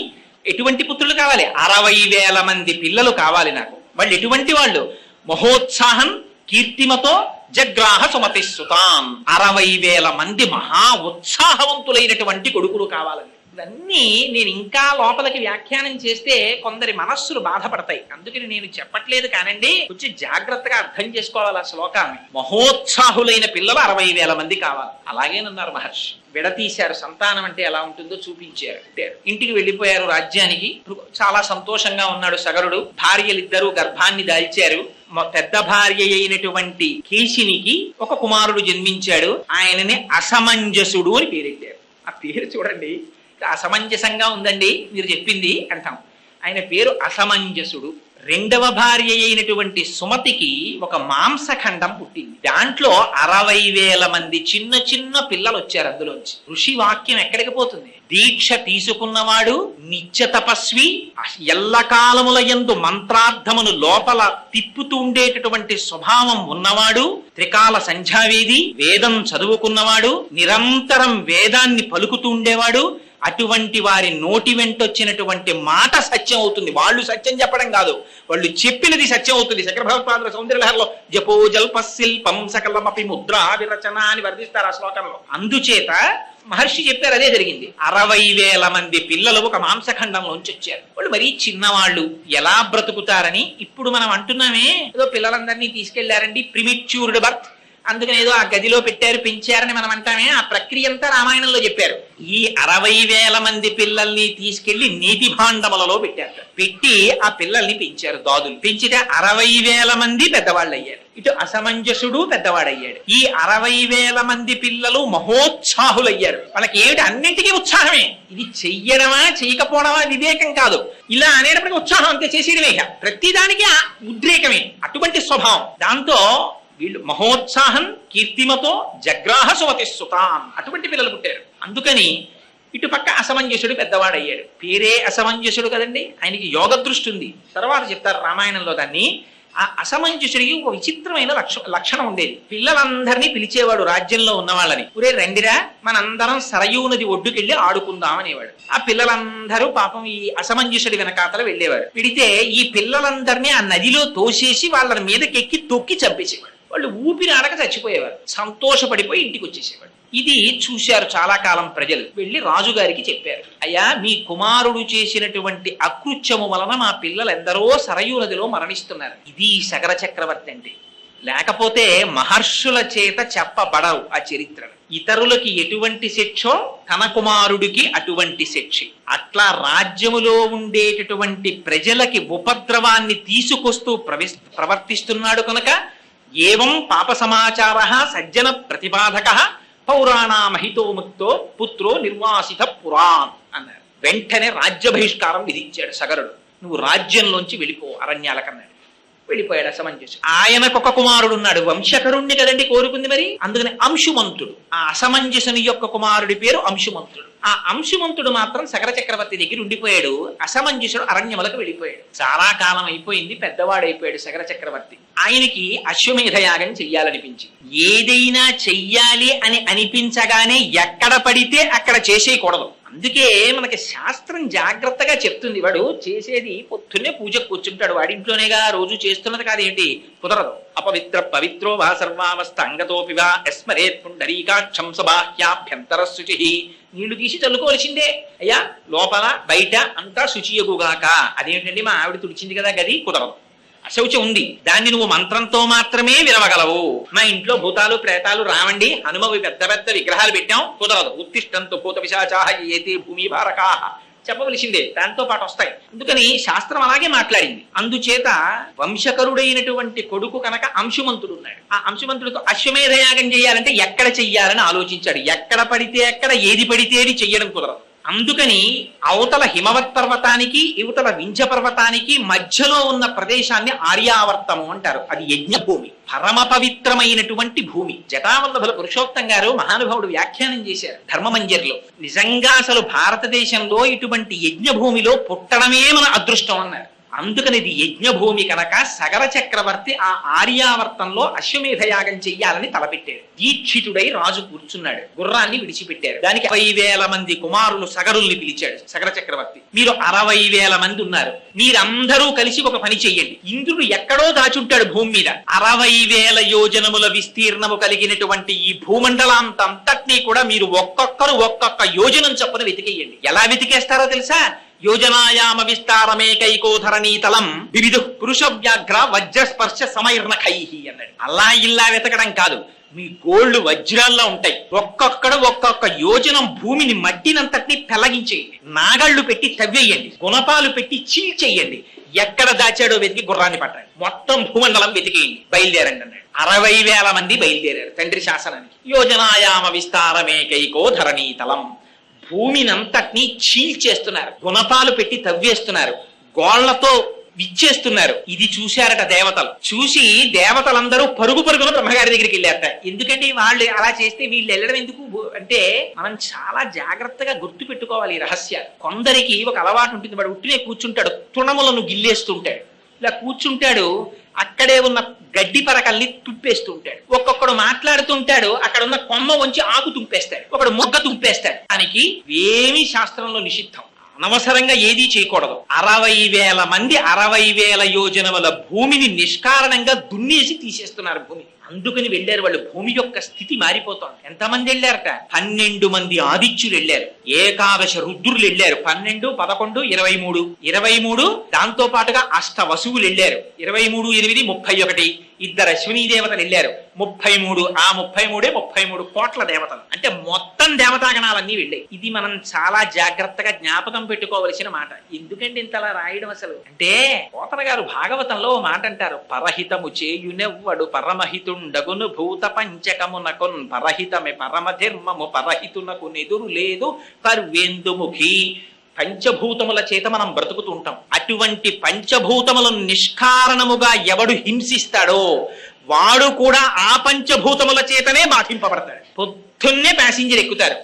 ఎటువంటి పుత్రులు కావాలి? 60,000 మంది పిల్లలు కావాలి నాకు. వాళ్ళు ఎటువంటి వాళ్ళు? మహోత్సాహం కీర్తిమతో జగ్రాహ సుమతి సుతాం. 60,000 మంది మహా ఉత్సాహవంతులైనటువంటి కొడుకులు కావాలని. ఇవన్నీ నేను ఇంకా లోపలికి వ్యాఖ్యానం చేస్తే కొందరి మనస్సులు బాధపడతాయి. అందుకని నేను చెప్పట్లేదు కానండి, కొంచెం జాగ్రత్తగా అర్థం చేసుకోవాలి ఆ శ్లోకాన్ని. మహోత్సాహులైన పిల్లలు 60,000 మంది కావాలి. అలాగేనన్నారు మహర్షి. విడతీశారు, సంతానం అంటే ఎలా ఉంటుందో చూపించారు. ఇంటికి వెళ్ళిపోయారు రాజ్యానికి. చాలా సంతోషంగా ఉన్నాడు సగరుడు. భార్యలిద్దరూ గర్భాన్ని దాల్చారు. పెద్ద భార్య అయినటువంటి కేశినికి ఒక కుమారుడు జన్మించాడు. ఆయనని అసమంజసుడు అని పేరెట్టారు. ఆ పేరు చూడండి, అసమంజసంగా ఉందండి మీరు చెప్పింది అంటాం. ఆయన పేరు అసమంజసుడు. రెండవ భార్య అయినటువంటి సుమతికి ఒక మాంసఖండం పుట్టింది. దాంట్లో 60,000 మంది చిన్న చిన్న పిల్లలు వచ్చారు. అందులోంచి ఋషి వాక్యం ఎక్కడికి పోతుంది? దీక్ష తీసుకున్నవాడు, నిత్య తపస్వి, ఎల్లకాలముల యందు మంత్రార్థమును లోపల తిప్పుతూ ఉండేటటువంటి స్వభావం ఉన్నవాడు, త్రికాల సంధ్యావేది, వేదం చదువుకున్నవాడు, నిరంతరం వేదాన్ని పలుకుతూ ఉండేవాడు. అటువంటి వారి నోటి వెంటొచ్చినటువంటి మాట సత్యం అవుతుంది. వాళ్ళు సత్యం చెప్పడం కాదు, వాళ్ళు చెప్పినది సత్యం అవుతుంది. శంకర భగవత్పాదుల సౌందర్యలహరిలో జపో జల్ప శిల్పం సకలమపి ముద్రా విరచన అని వర్ణిస్తారు ఆ శ్లోకంలో. అందుచేత మహర్షి చెప్పారు, అదే జరిగింది. 60,000 మంది పిల్లలు ఒక మాంసఖండంలోంచి వచ్చారు. వాళ్ళు మరీ చిన్నవాళ్ళు, ఎలా బ్రతుకుతారని ఇప్పుడు మనం అంటున్నామే, ఏదో పిల్లలందరినీ తీసుకెళ్లారండి, ప్రిమిచ్యూర్డ్ బర్త్, అందుకని ఏదో ఆ గదిలో పెట్టారు పెంచారని మనం అంటామే. ఆ ప్రక్రియ అంతా రామాయణంలో చెప్పారు. ఈ 60,000 మంది పిల్లల్ని తీసుకెళ్లి నీటి భాండములలో పెట్టారు. పెట్టి ఆ పిల్లల్ని పెంచారు, దాదులు పెంచితే 60,000 మంది పెద్దవాళ్ళు అయ్యారు. ఇటు అసమంజసుడు పెద్దవాడయ్యాడు. ఈ 60,000 మంది పిల్లలు మహోత్సాహులయ్యారు. వాళ్ళకి ఏమిటి? అన్నింటికీ ఉత్సాహమే. ఇది చెయ్యడమా చేయకపోవడమా వివేకం కాదు. ఇలా అనేటప్పటికీ ఉత్సాహం అంతే, చేసేయడమే. ప్రతిదానికి ఉద్రేకమే, అటువంటి స్వభావం. దాంతో వీళ్ళు మహోత్సాహం కీర్తిమతో జగ్రాహ సుమతి సుతాం, అటువంటి పిల్లలు పుట్టారు. అందుకని ఇటు పక్క అసమంజసుడు పెద్దవాడయ్యాడు. పేరే అసమంజసుడు కదండి, ఆయనకి యోగ దృష్టి ఉంది. తర్వాత చెప్తారు రామాయణంలో దాన్ని. ఆ అసమంజసుడికి ఒక విచిత్రమైన లక్షణం ఉండేది. పిల్లలందరినీ పిలిచేవాడు రాజ్యంలో ఉన్న వాళ్ళని. ఒరే రండిరా, మనందరం సరయూ నది ఒడ్డుకెళ్ళి ఆడుకుందాం అనేవాడు. ఆ పిల్లలందరూ పాపం ఈ అసమంజసుడి వెనకాతల వెళ్ళేవారు. విడితే ఈ పిల్లలందరినీ ఆ నదిలో తోసేసి వాళ్ళ మీదకి ఎక్కి తొక్కి చంపేసేవాడు. వాళ్ళు ఊపిరి ఆడక చచ్చిపోయేవారు. సంతోషపడిపోయి ఇంటికి వచ్చేసేవాడు. ఇది చూశారు చాలా కాలం ప్రజలు. వెళ్ళి రాజుగారికి చెప్పారు, అయ్యా మీ కుమారుడు చేసినటువంటి అకృత్యము వలన మా పిల్లలు ఎందరో సరయూ నదిలో మరణిస్తున్నారు. ఇది సగర చక్రవర్తి అంటే. లేకపోతే మహర్షుల చేత చెప్పబడవు ఆ చరిత్రలు. ఇతరులకి ఎటువంటి శిక్షో తన కుమారుడికి అటువంటి శిక్ష. అట్లా రాజ్యములో ఉండేటటువంటి ప్రజలకి ఉపద్రవాన్ని తీసుకొస్తూ ప్రవర్తిస్తున్నాడు కనుక ఏవం పాప సమాచార సజ్జన ప్రతిపాదక పౌరాణామహితో ముక్తో పుత్రో నిర్వాసిత పురాన్ అన్నారు. వెంటనే రాజ్య బహిష్కారం విధించాడు సగరుడు. నువ్వు రాజ్యంలోంచి వెళ్ళిపో అరణ్యాల కన్నాడు. వెళ్ళిపోయాడు అసమంజసు. ఆయనకొక కుమారుడు ఉన్నాడు, వంశకరుణ్ణి కదండి కోరుకుంది మరి. అందుకని అంశుమంతుడు, ఆ అసమంజసుని యొక్క కుమారుడి పేరు అంశుమంతుడు. ఆ అంశుమంతుడు మాత్రం సగర చక్రవర్తి దగ్గర ఉండిపోయాడు. అసమంజసుడు అరణ్యములకు వెళ్ళిపోయాడు. చాలా కాలం అయిపోయింది, పెద్దవాడైపోయాడు సగర చక్రవర్తి. ఆయనకి అశ్వమేధ యాగం చెయ్యాలనిపించి, ఏదైనా చెయ్యాలి అని అనిపించగానే ఎక్కడ పడితే అక్కడ చేసేయకూడదు. అందుకే మనకి శాస్త్రం జాగ్రత్తగా చెప్తుంది. వాడు చేసేది పొద్దున్నే పూజకు కూర్చుంటాడు, వాడింట్లోనేగా రోజు చేస్తున్నది కాదేంటి, కుదరదు. అపవిత్ర పవిత్రో వా సర్వావస్థ అంగతోపి వా యస్మరేత్ పుండరీకాక్షం సబాహ్యాభ్యంతర శుచి. నీళ్లు తీసి చల్లుకోవాల్సిందే. అయ్యా లోపల బయట అంతా శుచియగుగాక. అదేంటండి మా ఆవిడ తుడిచింది కదా గది, కుదరదు. అశౌచం ఉంది, దాన్ని నువ్వు మంత్రంతో మాత్రమే విరవగలవు. మా ఇంట్లో భూతాలు ప్రేతాలు రావండి, హనుమవి పెద్ద పెద్ద విగ్రహాలు పెట్టాం, కుదరదు. ఉత్తిష్టంతో భూత పిశాచాః ఏతే భూమి భారకాః చెప్పవలసిందే, దాంతో పాటు వస్తాయి. అందుకని శాస్త్రం అలాగే మాట్లాడింది. అందుచేత వంశకరుడైనటువంటి కొడుకు కనుక అంశుమంతుడు ఉన్నాడు. ఆ అంశుమంతుడితో అశ్వమేధ యాగం చేయాలంటే ఎక్కడ చెయ్యాలని ఆలోచించాడు. ఎక్కడ పడితే ఎక్కడ, ఏది పడితే అది చెయ్యడం కుదరదు. అందుకని అవతల హిమవత్ పర్వతానికి ఇవతల వింధ్య పర్వతానికి మధ్యలో ఉన్న ప్రదేశాన్ని ఆర్యావర్తము అంటారు. అది యజ్ఞభూమి, పరమ పవిత్రమైనటువంటి భూమి. జటావల్లభుల పురుషోత్తం గారు మహానుభావుడు వ్యాఖ్యానం చేశారు ధర్మమంజరిలో. నిజంగా అసలు భారతదేశంలో ఇటువంటి యజ్ఞభూమిలో పుట్టడమే మన అదృష్టం అన్నారు. అందుకని ఇది యజ్ఞభూమి కనుక సగర చక్రవర్తి ఆ ఆర్యావర్తంలో అశ్వమేధ యాగం చెయ్యాలని తలపెట్టాడు. దీక్షితుడై రాజు కూర్చున్నాడు. గుర్రాన్ని విడిచిపెట్టారు. దానికి 60,000 మంది కుమారులు సగరుల్ని పిలిచాడు సగర చక్రవర్తి. మీరు 60,000 మంది ఉన్నారు, మీరందరూ కలిసి ఒక పని చెయ్యండి. ఇంద్రుడు ఎక్కడో దాచుంటాడు భూమి మీద. 60,000 యోజనముల విస్తీర్ణము కలిగినటువంటి ఈ భూమండలాంతంతటినీ కూడా మీరు ఒక్కొక్కరు ఒక్కొక్క యోజనం చొప్పున వెతికేయండి. ఎలా వెతికేస్తారో తెలుసా? యోజనాయామ విస్తారమేకైకోధరణీతలం వివిధ పురుష వ్యాఘ్ర వజ్రస్పర్శ సమైర్ణఖైహి అన్నాడు. అలా ఇలా వెతకడం కాదు, మీ గోళ్లు వజ్రాల్లో ఉంటాయి. ఒక్కొక్క యోజనం భూమిని మట్టినంతటినీ పెళ్లగించేయండి. నాగళ్లు పెట్టి తవ్వేయండి, గుణపాలు పెట్టి చీల్చేయండి. ఎక్కడ దాచాడో వెతికి గుర్రాన్ని పట్టండి. మొత్తం భూమండలం వెతికేయండి, బయలుదేరండి అన్నాడు. 60,000 మంది బయలుదేరారు తండ్రి శాసనానికి. యోజనాయామ విస్తారమేకైకో ధరణీతలం, భూమినంతటినీ చీల్చేస్తున్నారు, గుణపాలు పెట్టి తవ్వేస్తున్నారు, గోళ్లతో విచ్చేస్తున్నారు. ఇది చూశారట దేవతలు. చూసి దేవతలందరూ పరుగున బ్రహ్మగారి దగ్గరికి వెళ్ళారట. ఎందుకంటే వాళ్ళు అలా చేస్తే వీళ్ళు వెళ్ళడం ఎందుకు అంటే, మనం చాలా జాగ్రత్తగా గుర్తు పెట్టుకోవాలి ఈ రహస్యాలు. కొందరికి ఒక అలవాటు ఉంటుంది, వాడు ఉట్టినే కూర్చుంటాడు, తృణములను గిల్లేస్తుంటాడు. ఇలా కూర్చుంటాడు, అక్కడే ఉన్న గడ్డి పరకల్ని తుప్పేస్తూ ఉంటాడు. ఒక్కొక్కడు మాట్లాడుతుంటాడు, అక్కడ ఉన్న కొమ్మ వంచి ఆకు తుంపేస్తాడు, ఒకడు మొగ్గ తుంపేస్తాడు. దానికి ఏమీ శాస్త్రంలో నిషిద్ధం, అనవసరంగా ఏదీ చేయకూడదు. 60,000 మంది 60,000 యోజనముల భూమిని నిష్కారణంగా దున్నేసి తీసేస్తున్నారు భూమి. అందుకని వెళ్ళారు వాళ్ళు. భూమి యొక్క స్థితి మారిపోతోంది. ఎంతమంది వెళ్ళారట? 12 మంది ఆదిత్యులు వెళ్ళారు, ఏకాదశ రుద్రులు వెళ్ళారు. 12, 11, 23 దాంతో పాటుగా అష్ట వసువులు వెళ్ళారు. 23, 8, 31. 2 అశ్వినీ దేవతలు వెళ్ళారు. 33. ఆ 33 కోట్ల దేవతలు. అంటే మొత్తం దేవతాగణాలన్నీ వెళ్ళాయి. ఇది మనం చాలా జాగ్రత్తగా జ్ఞాపకం పెట్టుకోవలసిన మాట. ఎందుకంటే ఇంతలా రాయడం అసలు అంటే, పోతన గారు భాగవతంలో మాట అంటారు, పరహితము చేయునెవ్వడు పరమహితుండగును భూత పంచకమునకున్ పరహితమే పరమధర్మము పరహితునకు నెదురు లేదు పర్వేందుముఖి. పంచభూతముల చేత మనం బ్రతుకుతూ ఉంటాం. అటువంటి పంచభూతములను నిష్కారణముగా ఎవడు హింసిస్తాడో వాడు కూడా ఆ పంచభూతముల చేతనే బాధింపబడతాడు. పొద్దున్నే ప్యాసింజర్ ఎక్కుతారు,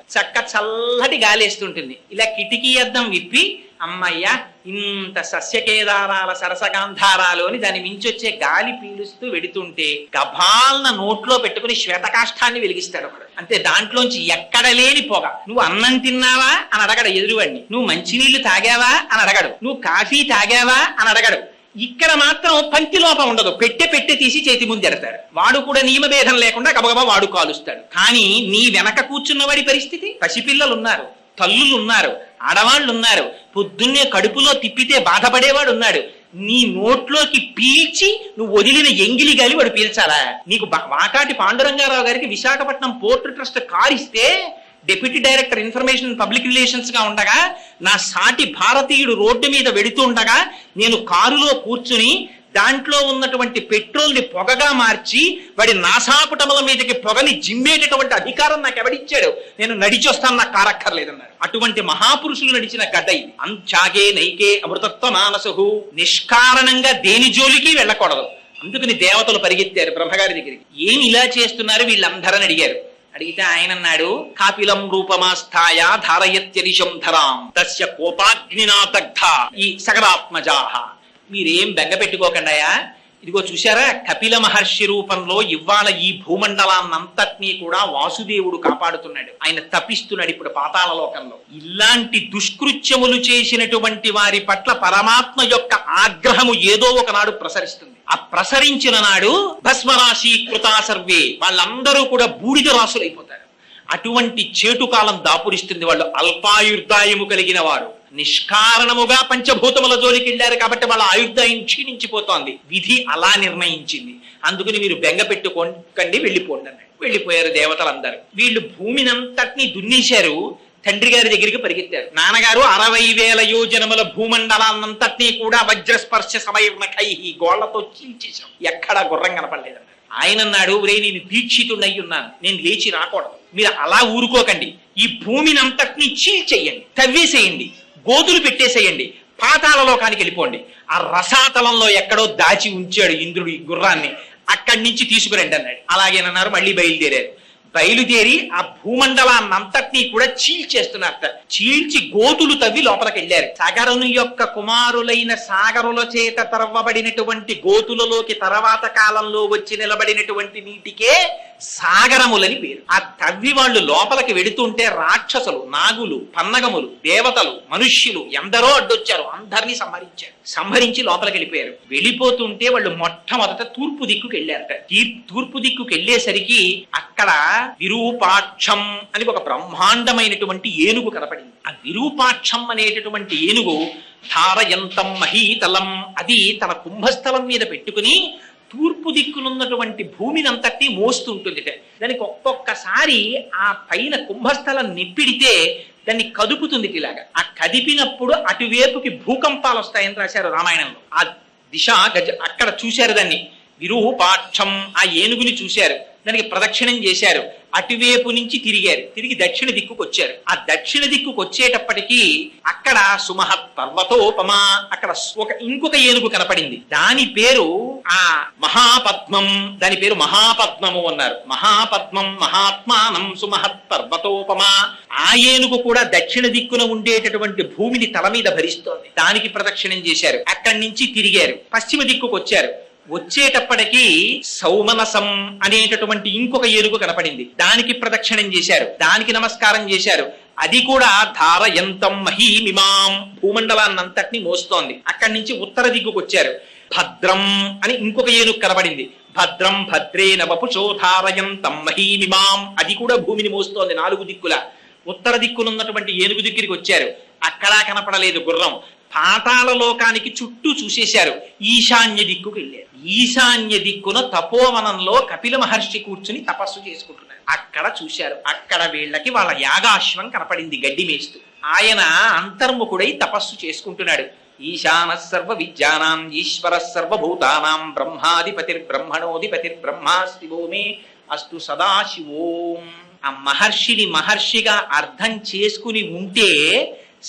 చల్లటి గాలేస్తుంటుంది. ఇలా కిటికీ అద్దం విప్పి, అమ్మయ్య ఇంత సస్యకేదారాల సరసగాంధారాలు అని దాని మించొచ్చే గాలి పీలుస్తూ వెడుతుంటే గభాల్న నోట్లో పెట్టుకుని శ్వేతకాష్ఠాన్ని వెలిగిస్తాడు ఒకడు. అంతే, దాంట్లోంచి ఎక్కడ లేని పొగ. నువ్వు అన్నం తిన్నావా అని అడగడు ఎదురువాడిని, నువ్వు మంచినీళ్లు తాగావా అని అడగడు, నువ్వు కాఫీ తాగావా అని అడగడు. ఇక్కడ మాత్రం పంక్తి లోపం ఉండదు, పెట్టె తీసి చేతి ముందు ఎడతాడు. వాడు కూడా నియమభేదం లేకుండా గబగబా వాడు కాలుస్తాడు. కానీ నీ వెనక కూర్చున్నవాడి పరిస్థితి, పసిపిల్లలు ఉన్నారు, తల్లులు ఉన్నారు, ఆడవాళ్ళు ఉన్నారు, పొద్దున్నే కడుపులో తిప్పితే బాధపడేవాడు ఉన్నాడు. నీ నోట్లోకి పీల్చి నువ్వు వదిలిన ఎంగిలి గాలి వాడు పీల్చాలా? నీకు వాకాటి పాండురంగారావు గారికి విశాఖపట్నం పోర్ట్ ట్రస్ట్ కారు ఇస్తే deputy director information public relations గా ఉండగా, నా సాటి భారతీయుడు రోడ్డు మీద వెడుతూ ఉండగా నేను కారులో కూర్చుని దాంట్లో ఉన్నటువంటి పెట్రోల్ ని పొగగా మార్చి వాడి నాసాపుటముల మీదకి పొగని జిమ్మేటటువంటి అధికారం నాకు ఎవడిచ్చాడు? నేను నడిచొస్తాను, నాకు కారక్కర్లేదన్నారు. అటువంటి మహాపురుషులు నడిచిన గడ్డ ఇది. అంచాగే నైకే అమృతత్వ మానసు. నిష్కారణంగా దేని జోలికి వెళ్ళకూడదు. అందుకని దేవతలు పరిగెత్తారు బ్రహ్మగారి దగ్గరికి. ఏమి ఇలా చేస్తున్నారు వీళ్ళందరని అడిగారు. అడిగితే ఆయన అన్నాడు, కాపిలం రూపమాస్థాయ ధారయత్యరిషం ధరాం తస్య కోపాగ్నినా దగ్ధ ఈ సగరాత్మజాహ. మీరేం బెంగ పెట్టుకోకండాయా, ఇదిగో చూశారా, కపిల మహర్షి రూపంలో ఇవాళ ఈ భూమండలాన్నంతటినీ కూడా వాసుదేవుడు కాపాడుతున్నాడు. ఆయన తపిస్తున్నాడు ఇప్పుడు పాతాళ లోకంలో. ఇలాంటి దుష్కృత్యములు చేసినటువంటి వారి పట్ల పరమాత్మ యొక్క ఆగ్రహము ఏదో ఒకనాడు ప్రసరిస్తుంది. ఆ ప్రసరించిన నాడు భస్మరాశి కృతా సర్వే, వాళ్ళందరూ కూడా బూడిద రాసులైపోతారు. అటువంటి చేటుకాలం దాపురిస్తుంది. వాళ్ళు అల్పాయుర్దాయము కలిగిన వారు నిష్కారణముగా పంచభూతముల జోలికి వెళ్ళారు కాబట్టి వాళ్ళ ఆయుర్దాయం క్షీణించిపోతోంది. విధి అలా నిర్ణయించింది. అందుకని మీరు బెంగ పెట్టుకోకండి, వెళ్ళిపోండి అన్నాడు. వెళ్ళిపోయారు దేవతలందరూ. వీళ్ళు భూమినంతటినీ దున్నేశారు. తండ్రి గారి దగ్గరికి పరిగెత్తారు. నాన్నగారు 60,000 యోజనముల భూమండలాన్నంతటినీ కూడా వజ్రస్పర్శ సమైర్ణఖైహి గోళ్లతో చీల్చేశాం, ఎక్కడా గుర్రం కనపడలేదన్నారు. ఆయన అన్నాడు, ఒరే నేను దీక్షితుడై ఉన్నాను, నేను లేచి రాకూడదు, మీరు అలా ఊరుకోకండి, ఈ భూమినంతటినీ చీల్చేయండి, తవ్వేసేయండి, గోతులు పెట్టేసేయండి, పాతాళ లోకానికి వెళ్ళిపోండి. ఆ రసాతలంలో ఎక్కడో దాచి ఉంచాడు ఇంద్రుడు ఈ గుర్రాన్ని, అక్కడి నుంచి తీసుకురండి అన్నాడు. అలాగేనన్నారు. మళ్ళీ బయలుదేరారు. బయలుదేరి ఆ భూమండలాన్నంతటినీ కూడా చీల్చేస్తున్నారట. చీల్చి గోతులు తవ్వి లోపలికి వెళ్ళారు. సగరుని యొక్క కుమారులైన సాగరుల చేత తరవబడినటువంటి గోతులలోకి తర్వాత కాలంలో వచ్చి నిలబడినటువంటి నీటికే సాగరములని పేరు. ఆ తవ్వి వాళ్ళు లోపలికి వెడుతుంటే రాక్షసులు, నాగులు, పన్నగములు, దేవతలు, మనుష్యులు ఎందరో అడ్డొచ్చారు. అందరినీ సంహరించి లోపలికి వెళ్ళిపోయారు. వెళ్ళిపోతుంటే వాళ్ళు మొట్టమొదట తూర్పు దిక్కుకి వెళ్ళారట. తూర్పు దిక్కుకి వెళ్ళేసరికి అక్కడ విరూపాక్షం అని ఒక బ్రహ్మాండమైనటువంటి ఏనుగు కనపడింది. ఆ విరూపాక్షం అనేటటువంటి ఏనుగు ధారయంతం మహీతలం, అది తన కుంభస్థలం మీద పెట్టుకుని తూర్పు దిక్కునున్నటువంటి భూమిని అంతటి మోస్తుంటుంది. దానికి ఒక్కొక్కసారి ఆ పైన కుంభస్థలం నిప్పిడితే దాన్ని కదుపుతుంది. ఇలాగా ఆ కదిపినప్పుడు అటువైపుకి భూకంపాలు వస్తాయని రాశారు రామాయణంలో. ఆ దిశ అక్కడ చూశారు దాన్ని విరూపాక్షం, ఆ ఏనుగుని చూశారు, దానికి ప్రదక్షిణం చేశారు, అటువైపు నుంచి తిరిగి దక్షిణ దిక్కుకు వచ్చారు. ఆ దక్షిణ దిక్కుకు వచ్చేటప్పటికీ అక్కడ సుమహత్ పర్వతోపమా, అక్కడ ఇంకొక ఏనుగు కనపడింది. దాని పేరు ఆ మహాపద్మం, దాని పేరు మహాపద్మము అన్నారు. మహాపద్మం మహాత్మానం సుమహత్ పర్వతోపమా. ఆ ఏనుగు కూడా దక్షిణ దిక్కున ఉండేటటువంటి భూమిని తల మీద భరిస్తోంది. దానికి ప్రదక్షిణం చేశారు. అక్కడి నుంచి తిరిగారు, పశ్చిమ దిక్కుకు వచ్చారు. వచ్చేటప్పటికి సౌమనసం అనేటటువంటి ఇంకొక ఏనుగు కనపడింది. దానికి ప్రదక్షిణం చేశారు, దానికి నమస్కారం చేశారు. అది కూడా ధారయంతం మహీమిమాం, భూమండలాన్నంతటిని మోస్తోంది. అక్కడి నుంచి ఉత్తర దిక్కుకు వచ్చారు. భద్రం అని ఇంకొక ఏనుగు కనపడింది. భద్రం భద్రేన వపుషో ధారయంతం మహీమిమాం, అది కూడా భూమిని మోస్తోంది నాలుగు దిక్కుల. ఉత్తర దిక్కునున్నటువంటి ఏనుగు దగ్గరికి వచ్చారు. అక్కడా కనపడలేదు గుర్రం. పాతాళ లోకానికి చుట్టూ చూసేశారు. ఈశాన్య దిక్కుకు వెళ్ళారు. ఈశాన్య దిక్కున తపోవనంలో కపిల మహర్షి కూర్చుని తపస్సు చేసుకుంటున్నారు. అక్కడ చూశారు. అక్కడ వీళ్ళకి వాళ్ళ యాగాశ్వం కనపడింది గడ్డి మేస్తూ. ఆయన అంతర్ముఖుడై తపస్సు చేసుకుంటున్నాడు. ఈశాన సర్వ విద్యానాం ఈశ్వర సర్వభూతానాం బ్రహ్మాధిపతిర్బ్రహ్మణోధిపతిర్బ్రహ్మా శివో మే అస్తు సదాశివోం. ఆ మహర్షిని మహర్షిగా అర్థం చేసుకుని ఉంటే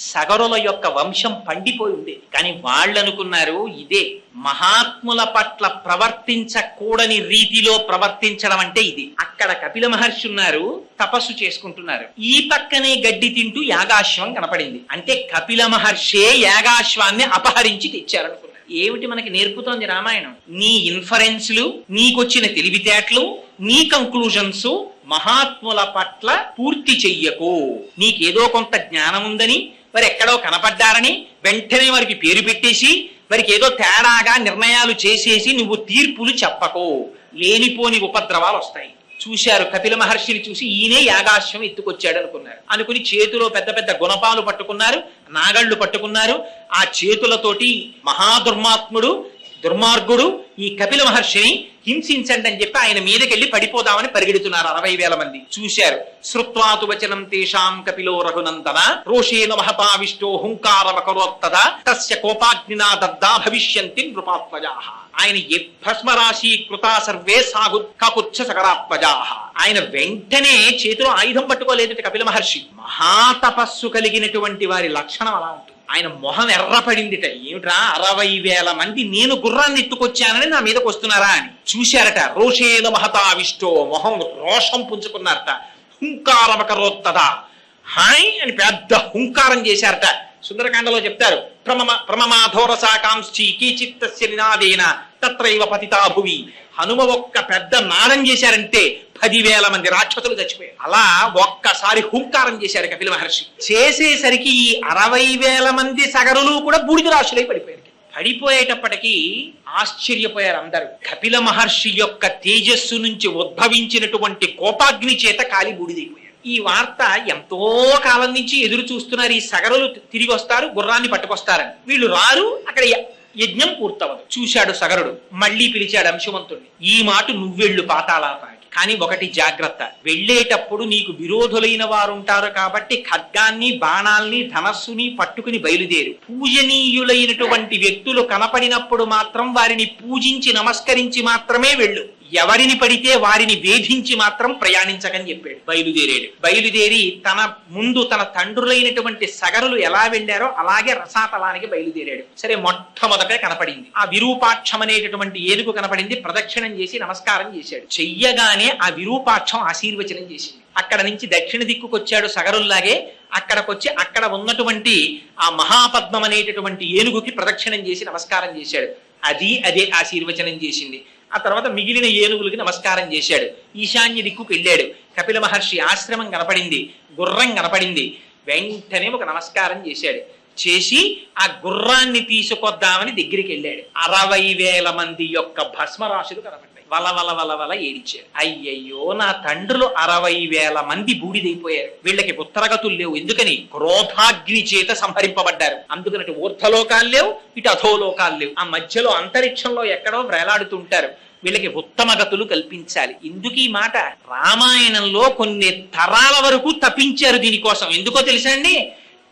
సగరుల యొక్క వంశం పండిపోయి ఉండేది. కానీ వాళ్ళు అనుకున్నారు ఇదే మహాత్ముల పట్ల ప్రవర్తించకూడని రీతిలో ప్రవర్తించడం అంటే ఇది. అక్కడ కపిల మహర్షి ఉన్నారు, తపస్సు చేసుకుంటున్నారు. ఈ పక్కనే గడ్డి తింటూ యాగాశ్వం కనపడింది. అంటే కపిల మహర్షే యాగాశ్వాన్ని అపహరించి తెచ్చారనుకున్నారు. ఏమిటి మనకి నేర్పుతోంది రామాయణం? నీ ఇన్ఫరెన్స్లు, నీకొచ్చిన తెలివితేటలు, నీ కంక్లూజన్స్ మహాత్ముల పట్ల పూర్తి చెయ్యకు. నీకేదో కొంత జ్ఞానం ఉందని, మరి ఎక్కడో కనపడ్డారని వెంటనే వారికి పేరు పెట్టేసి వారికి ఏదో తేడాగా నిర్ణయాలు చేసేసి నువ్వు తీర్పులు చెప్పకు. లేనిపోని ఉపద్రవాలు వస్తాయి. చూశారు కపిల మహర్షిని చూసి ఈయనే యాగాశ్వం ఎత్తుకొచ్చాడు అనుకున్నారు. అనుకుని చేతిలో పెద్ద పెద్ద గుణపాలు పట్టుకున్నారు, నాగళ్ళు పట్టుకున్నారు. ఆ చేతులతోటి దుర్మార్గుడు ఈ కపిల మహర్షిని హింసించండి అని చెప్పి ఆయన మీదకెళ్ళి పడిపోదామని పరిగెడుతున్నారు 60,000 మంది. చూశారు. శ్రుత్వాతు వచనం తేషాం కపిలో రఘునందన రోషేణ మహతావిష్టో హుంకారమకరోత్తద తస్య కోపాగ్నినా దగ్ధా భవిష్యంతి నృపాత్మజాః. ఆయన భస్మరాశి కృతా సర్వే కాకుచ్చ సకరాత్మజాః. ఆయన వెంటనే చేతిలో ఆయుధం పట్టుకోలేదట కపిల మహర్షి. మహాతపస్సు కలిగినటువంటి వారి లక్షణం అలా ఉంటుంది. ఆయన మొహం ఎర్రపడిందిట. ఏమిట్రా 60,000 మంది నేను గుర్రాన్ని ఎత్తుకొచ్చానని నా మీదకి వస్తున్నారా అని చూశారట. రోషేణ మహతావిష్టో, మొహం రోషం పుంజుకున్నారట. హుంకారమకరోత్తదా, హాయ్ అని పెద్ద హుంకారం చేశారట. సుందరకాండలో చెప్తారు, ప్రమమాధోరసాకాంక్షి కీచిత్తస్య నినాదేన తత్రైవ పతితా భువి. హనుమ ఒక్క పెద్ద నాదం చేశారంటే 10,000 మంది రాక్షసులు చచ్చిపోయారు. అలా ఒక్కసారి హుంకారం చేశారు కపిల మహర్షి. చేసేసరికి ఈ 60,000 మంది సగరులు కూడా బూడిద రాశులై పడిపోయారు. పడిపోయేటప్పటికీ ఆశ్చర్యపోయారు అందరూ. కపిల మహర్షి యొక్క తేజస్సు నుంచి ఉద్భవించినటువంటి కోపాగ్ని చేత కాలి బూడిదైపోయారు. ఈ వార్త ఎంతో కాలం నుంచి ఎదురు చూస్తున్నారు. ఈ సగరులు తిరిగి వస్తారు, గుర్రాన్ని పట్టుకొస్తారని. వీళ్ళు రారు, అక్కడ యజ్ఞం పూర్తవదు. చూశాడు సగరుడు, మళ్ళీ పిలిచాడు అంశుమంతుడిని. ఈ మాట నువ్వెళ్ళు పాతాళానికి, కానీ ఒకటి జాగ్రత్త, వెళ్ళేటప్పుడు నీకు విరోధులైన వారు ఉంటారు కాబట్టి ఖడ్గాన్ని, బాణాల్ని, ధనస్సుని పట్టుకుని బయలుదేరు. పూజనీయులైనటువంటి వ్యక్తులు కనపడినప్పుడు మాత్రం వారిని పూజించి నమస్కరించి మాత్రమే వెళ్ళు. ఎవరిని పడితే వారిని వేధించి మాత్రం ప్రయాణించకని చెప్పాడు. బయలుదేరి తన ముందు తన తండ్రులైనటువంటి సగరులు ఎలా వెళ్ళారో అలాగే రసాతలానికి బయలుదేరాడు. సరే, మొట్టమొదటే కనపడింది ఆ విరూపాక్షం అనేటటువంటి ఏనుగు కనపడింది. ప్రదక్షిణం చేసి నమస్కారం చేశాడు. చెయ్యగానే ఆ విరూపాక్షం ఆశీర్వచనం చేసింది. అక్కడ నుంచి దక్షిణ దిక్కుకొచ్చాడు సగరుల్లాగే. అక్కడికొచ్చి అక్కడ ఉన్నటువంటి ఆ మహాపద్మం అనేటటువంటి ఏనుగుకి ప్రదక్షిణం చేసి నమస్కారం చేశాడు. అదే ఆశీర్వచనం చేసింది. ఆ తర్వాత మిగిలిన ఏనుగులకి నమస్కారం చేశాడు. ఈశాన్య దిక్కుకు వెళ్ళాడు. కపిల మహర్షి ఆశ్రమం కనపడింది, గుర్రం కనపడింది. వెంటనే ఒక నమస్కారం చేశాడు. చేసి ఆ గుర్రాన్ని తీసుకొద్దామని దగ్గరికి వెళ్ళాడు. 60,000 మంది యొక్క భస్మరాశులు కనపడ్డాయి. వల ఏడిచాడు. అయ్యయ్యో, నా తండ్రులు 60,000 మంది బూడిదైపోయారు. వీళ్ళకి ఉత్తరగతులు లేవు. ఎందుకని? క్రోధాగ్ని చేత సంహరింపబడ్డారు. అందుకని ఊర్ధ్వలోకాలు లేవు, ఇటు అధోలోకాలు లేవు. ఆ మధ్యలో అంతరిక్షంలో ఎక్కడో వేలాడుతుంటారు. వీళ్ళకి ఉత్తమ గతులు కల్పించాలి. ఎందుకు ఈ మాట? రామాయణంలో కొన్ని తరాల వరకు తప్పించారు దీనికోసం. ఎందుకో తెలుసా అండి?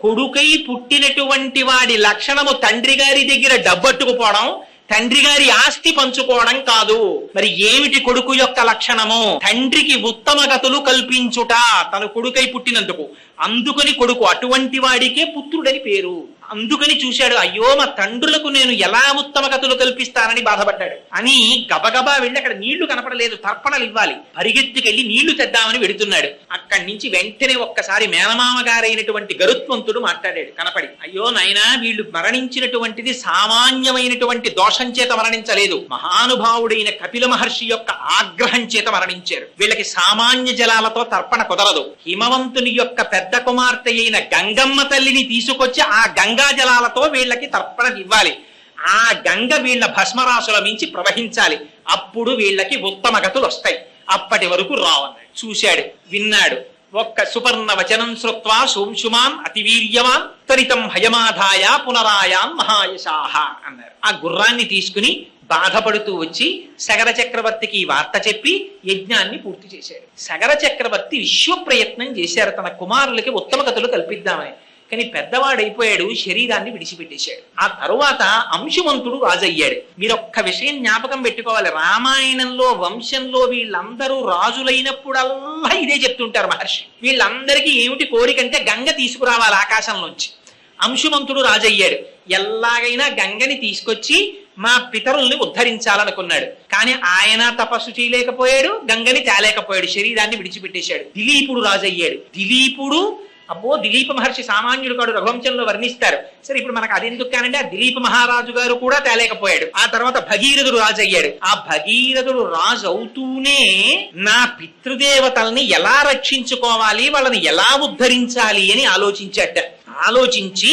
కొడుకై పుట్టినటువంటి వాడి లక్షణము తండ్రి గారి దగ్గర డబ్బట్టుకుపోవడం, తండ్రి గారి ఆస్తి పంచుకోవడం కాదు. మరి ఏమిటి కొడుకు యొక్క లక్షణము? తండ్రికి ఉత్తమ గతులు కల్పించుట. తన కొడుకై పుట్టినందుకు. అందుకని కొడుకు, అటువంటి వాడికే పుత్రుడని పేరు. అందుకని చూశాడు, అయ్యో మా తండ్రులకు నేను ఎలా ఉత్తమ గతులు కల్పిస్తానని బాధపడ్డాడు. అని గబగబా వెళ్ళి అక్కడ నీళ్లు కనపడలేదు, తర్పణలు ఇవ్వాలి. పరిగెత్తుకెళ్ళి నీళ్లు తెద్దామని వెడుతున్నాడు. అక్కడి నుంచి వెంటనే ఒక్కసారి మేనమామ గారైనటువంటి గరుత్మంతుడు మాట్లాడాడు కనపడి. అయ్యో నాయనా, వీళ్ళు మరణించినటువంటిది సామాన్యమైనటువంటి దోషం చేత మరణించలేదు, మహానుభావుడైన కపిల మహర్షి యొక్క ఆగ్రహం చేత మరణించారు. వీళ్ళకి సామాన్య జలాలతో తర్పణ కుదరదు. హిమవంతుని యొక్క పెద్ద కుమార్తె అయిన గంగమ్మ తల్లిని తీసుకొచ్చి ఆ గంగా జలాలతో వీళ్ళకి తర్పణ ఇవ్వాలి. ఆ గంగ వీళ్ళ భస్మరాశుల మించి ప్రవహించాలి. అప్పుడు వీళ్ళకి ఉత్తమ గతులు వస్తాయి. అప్పటి వరకు రావన్నాడు. చూశాడు, విన్నాడు. ఒక్క సుపర్ణ వచనం శ్రుత్వా సోంశుమాన్ అతివీర్యవాన్ త్వరితం హయమాధాయ పునరాయాన్ మహాయశాహ అన్నారు. ఆ గుర్రాన్ని తీసుకుని బాధపడుతూ వచ్చి సగర చక్రవర్తికి వార్త చెప్పి యజ్ఞాన్ని పూర్తి చేశాడు. సగర చక్రవర్తి విశ్వ ప్రయత్నం చేశారు తన కుమారులకి ఉత్తమ గతులు కల్పిద్దామని. కానీ పెద్దవాడైపోయాడు, శరీరాన్ని విడిచిపెట్టేశాడు. ఆ తరువాత అంశుమంతుడు రాజయ్యాడు. మీరు ఒక్క విషయం జ్ఞాపకం పెట్టుకోవాలి. రామాయణంలో వంశంలో వీళ్ళందరూ రాజులైనప్పుడల్లా ఇదే చెప్తుంటారు మహర్షి. వీళ్ళందరికీ ఏమిటి కోరికంటే గంగ తీసుకురావాలి ఆకాశంలోంచి. అంశుమంతుడు రాజయ్యాడు. ఎలాగైనా గంగని తీసుకొచ్చి మా పితరుల్ని ఉద్ధరించాలనుకున్నాడు. కానీ ఆయన తపస్సు చేయలేకపోయాడు, గంగని తేలేకపోయాడు, శరీరాన్ని విడిచిపెట్టేశాడు. దిలీపుడు రాజయ్యాడు. దిలీప మహర్షి సామాన్యుడు కాడు, రఘువంశంలో వర్ణిస్తారు. సరే, ఇప్పుడు మనకు అదెందుకు కానంటే ఆ దిలీప మహారాజు గారు కూడా తేలేకపోయాడు. ఆ తర్వాత భగీరథుడు రాజు అయ్యాడు. ఆ భగీరథుడు రాజు అవుతూనే నా పితృదేవతల్ని ఎలా రక్షించుకోవాలి, వాళ్ళని ఎలా ఉద్ధరించాలి అని ఆలోచించి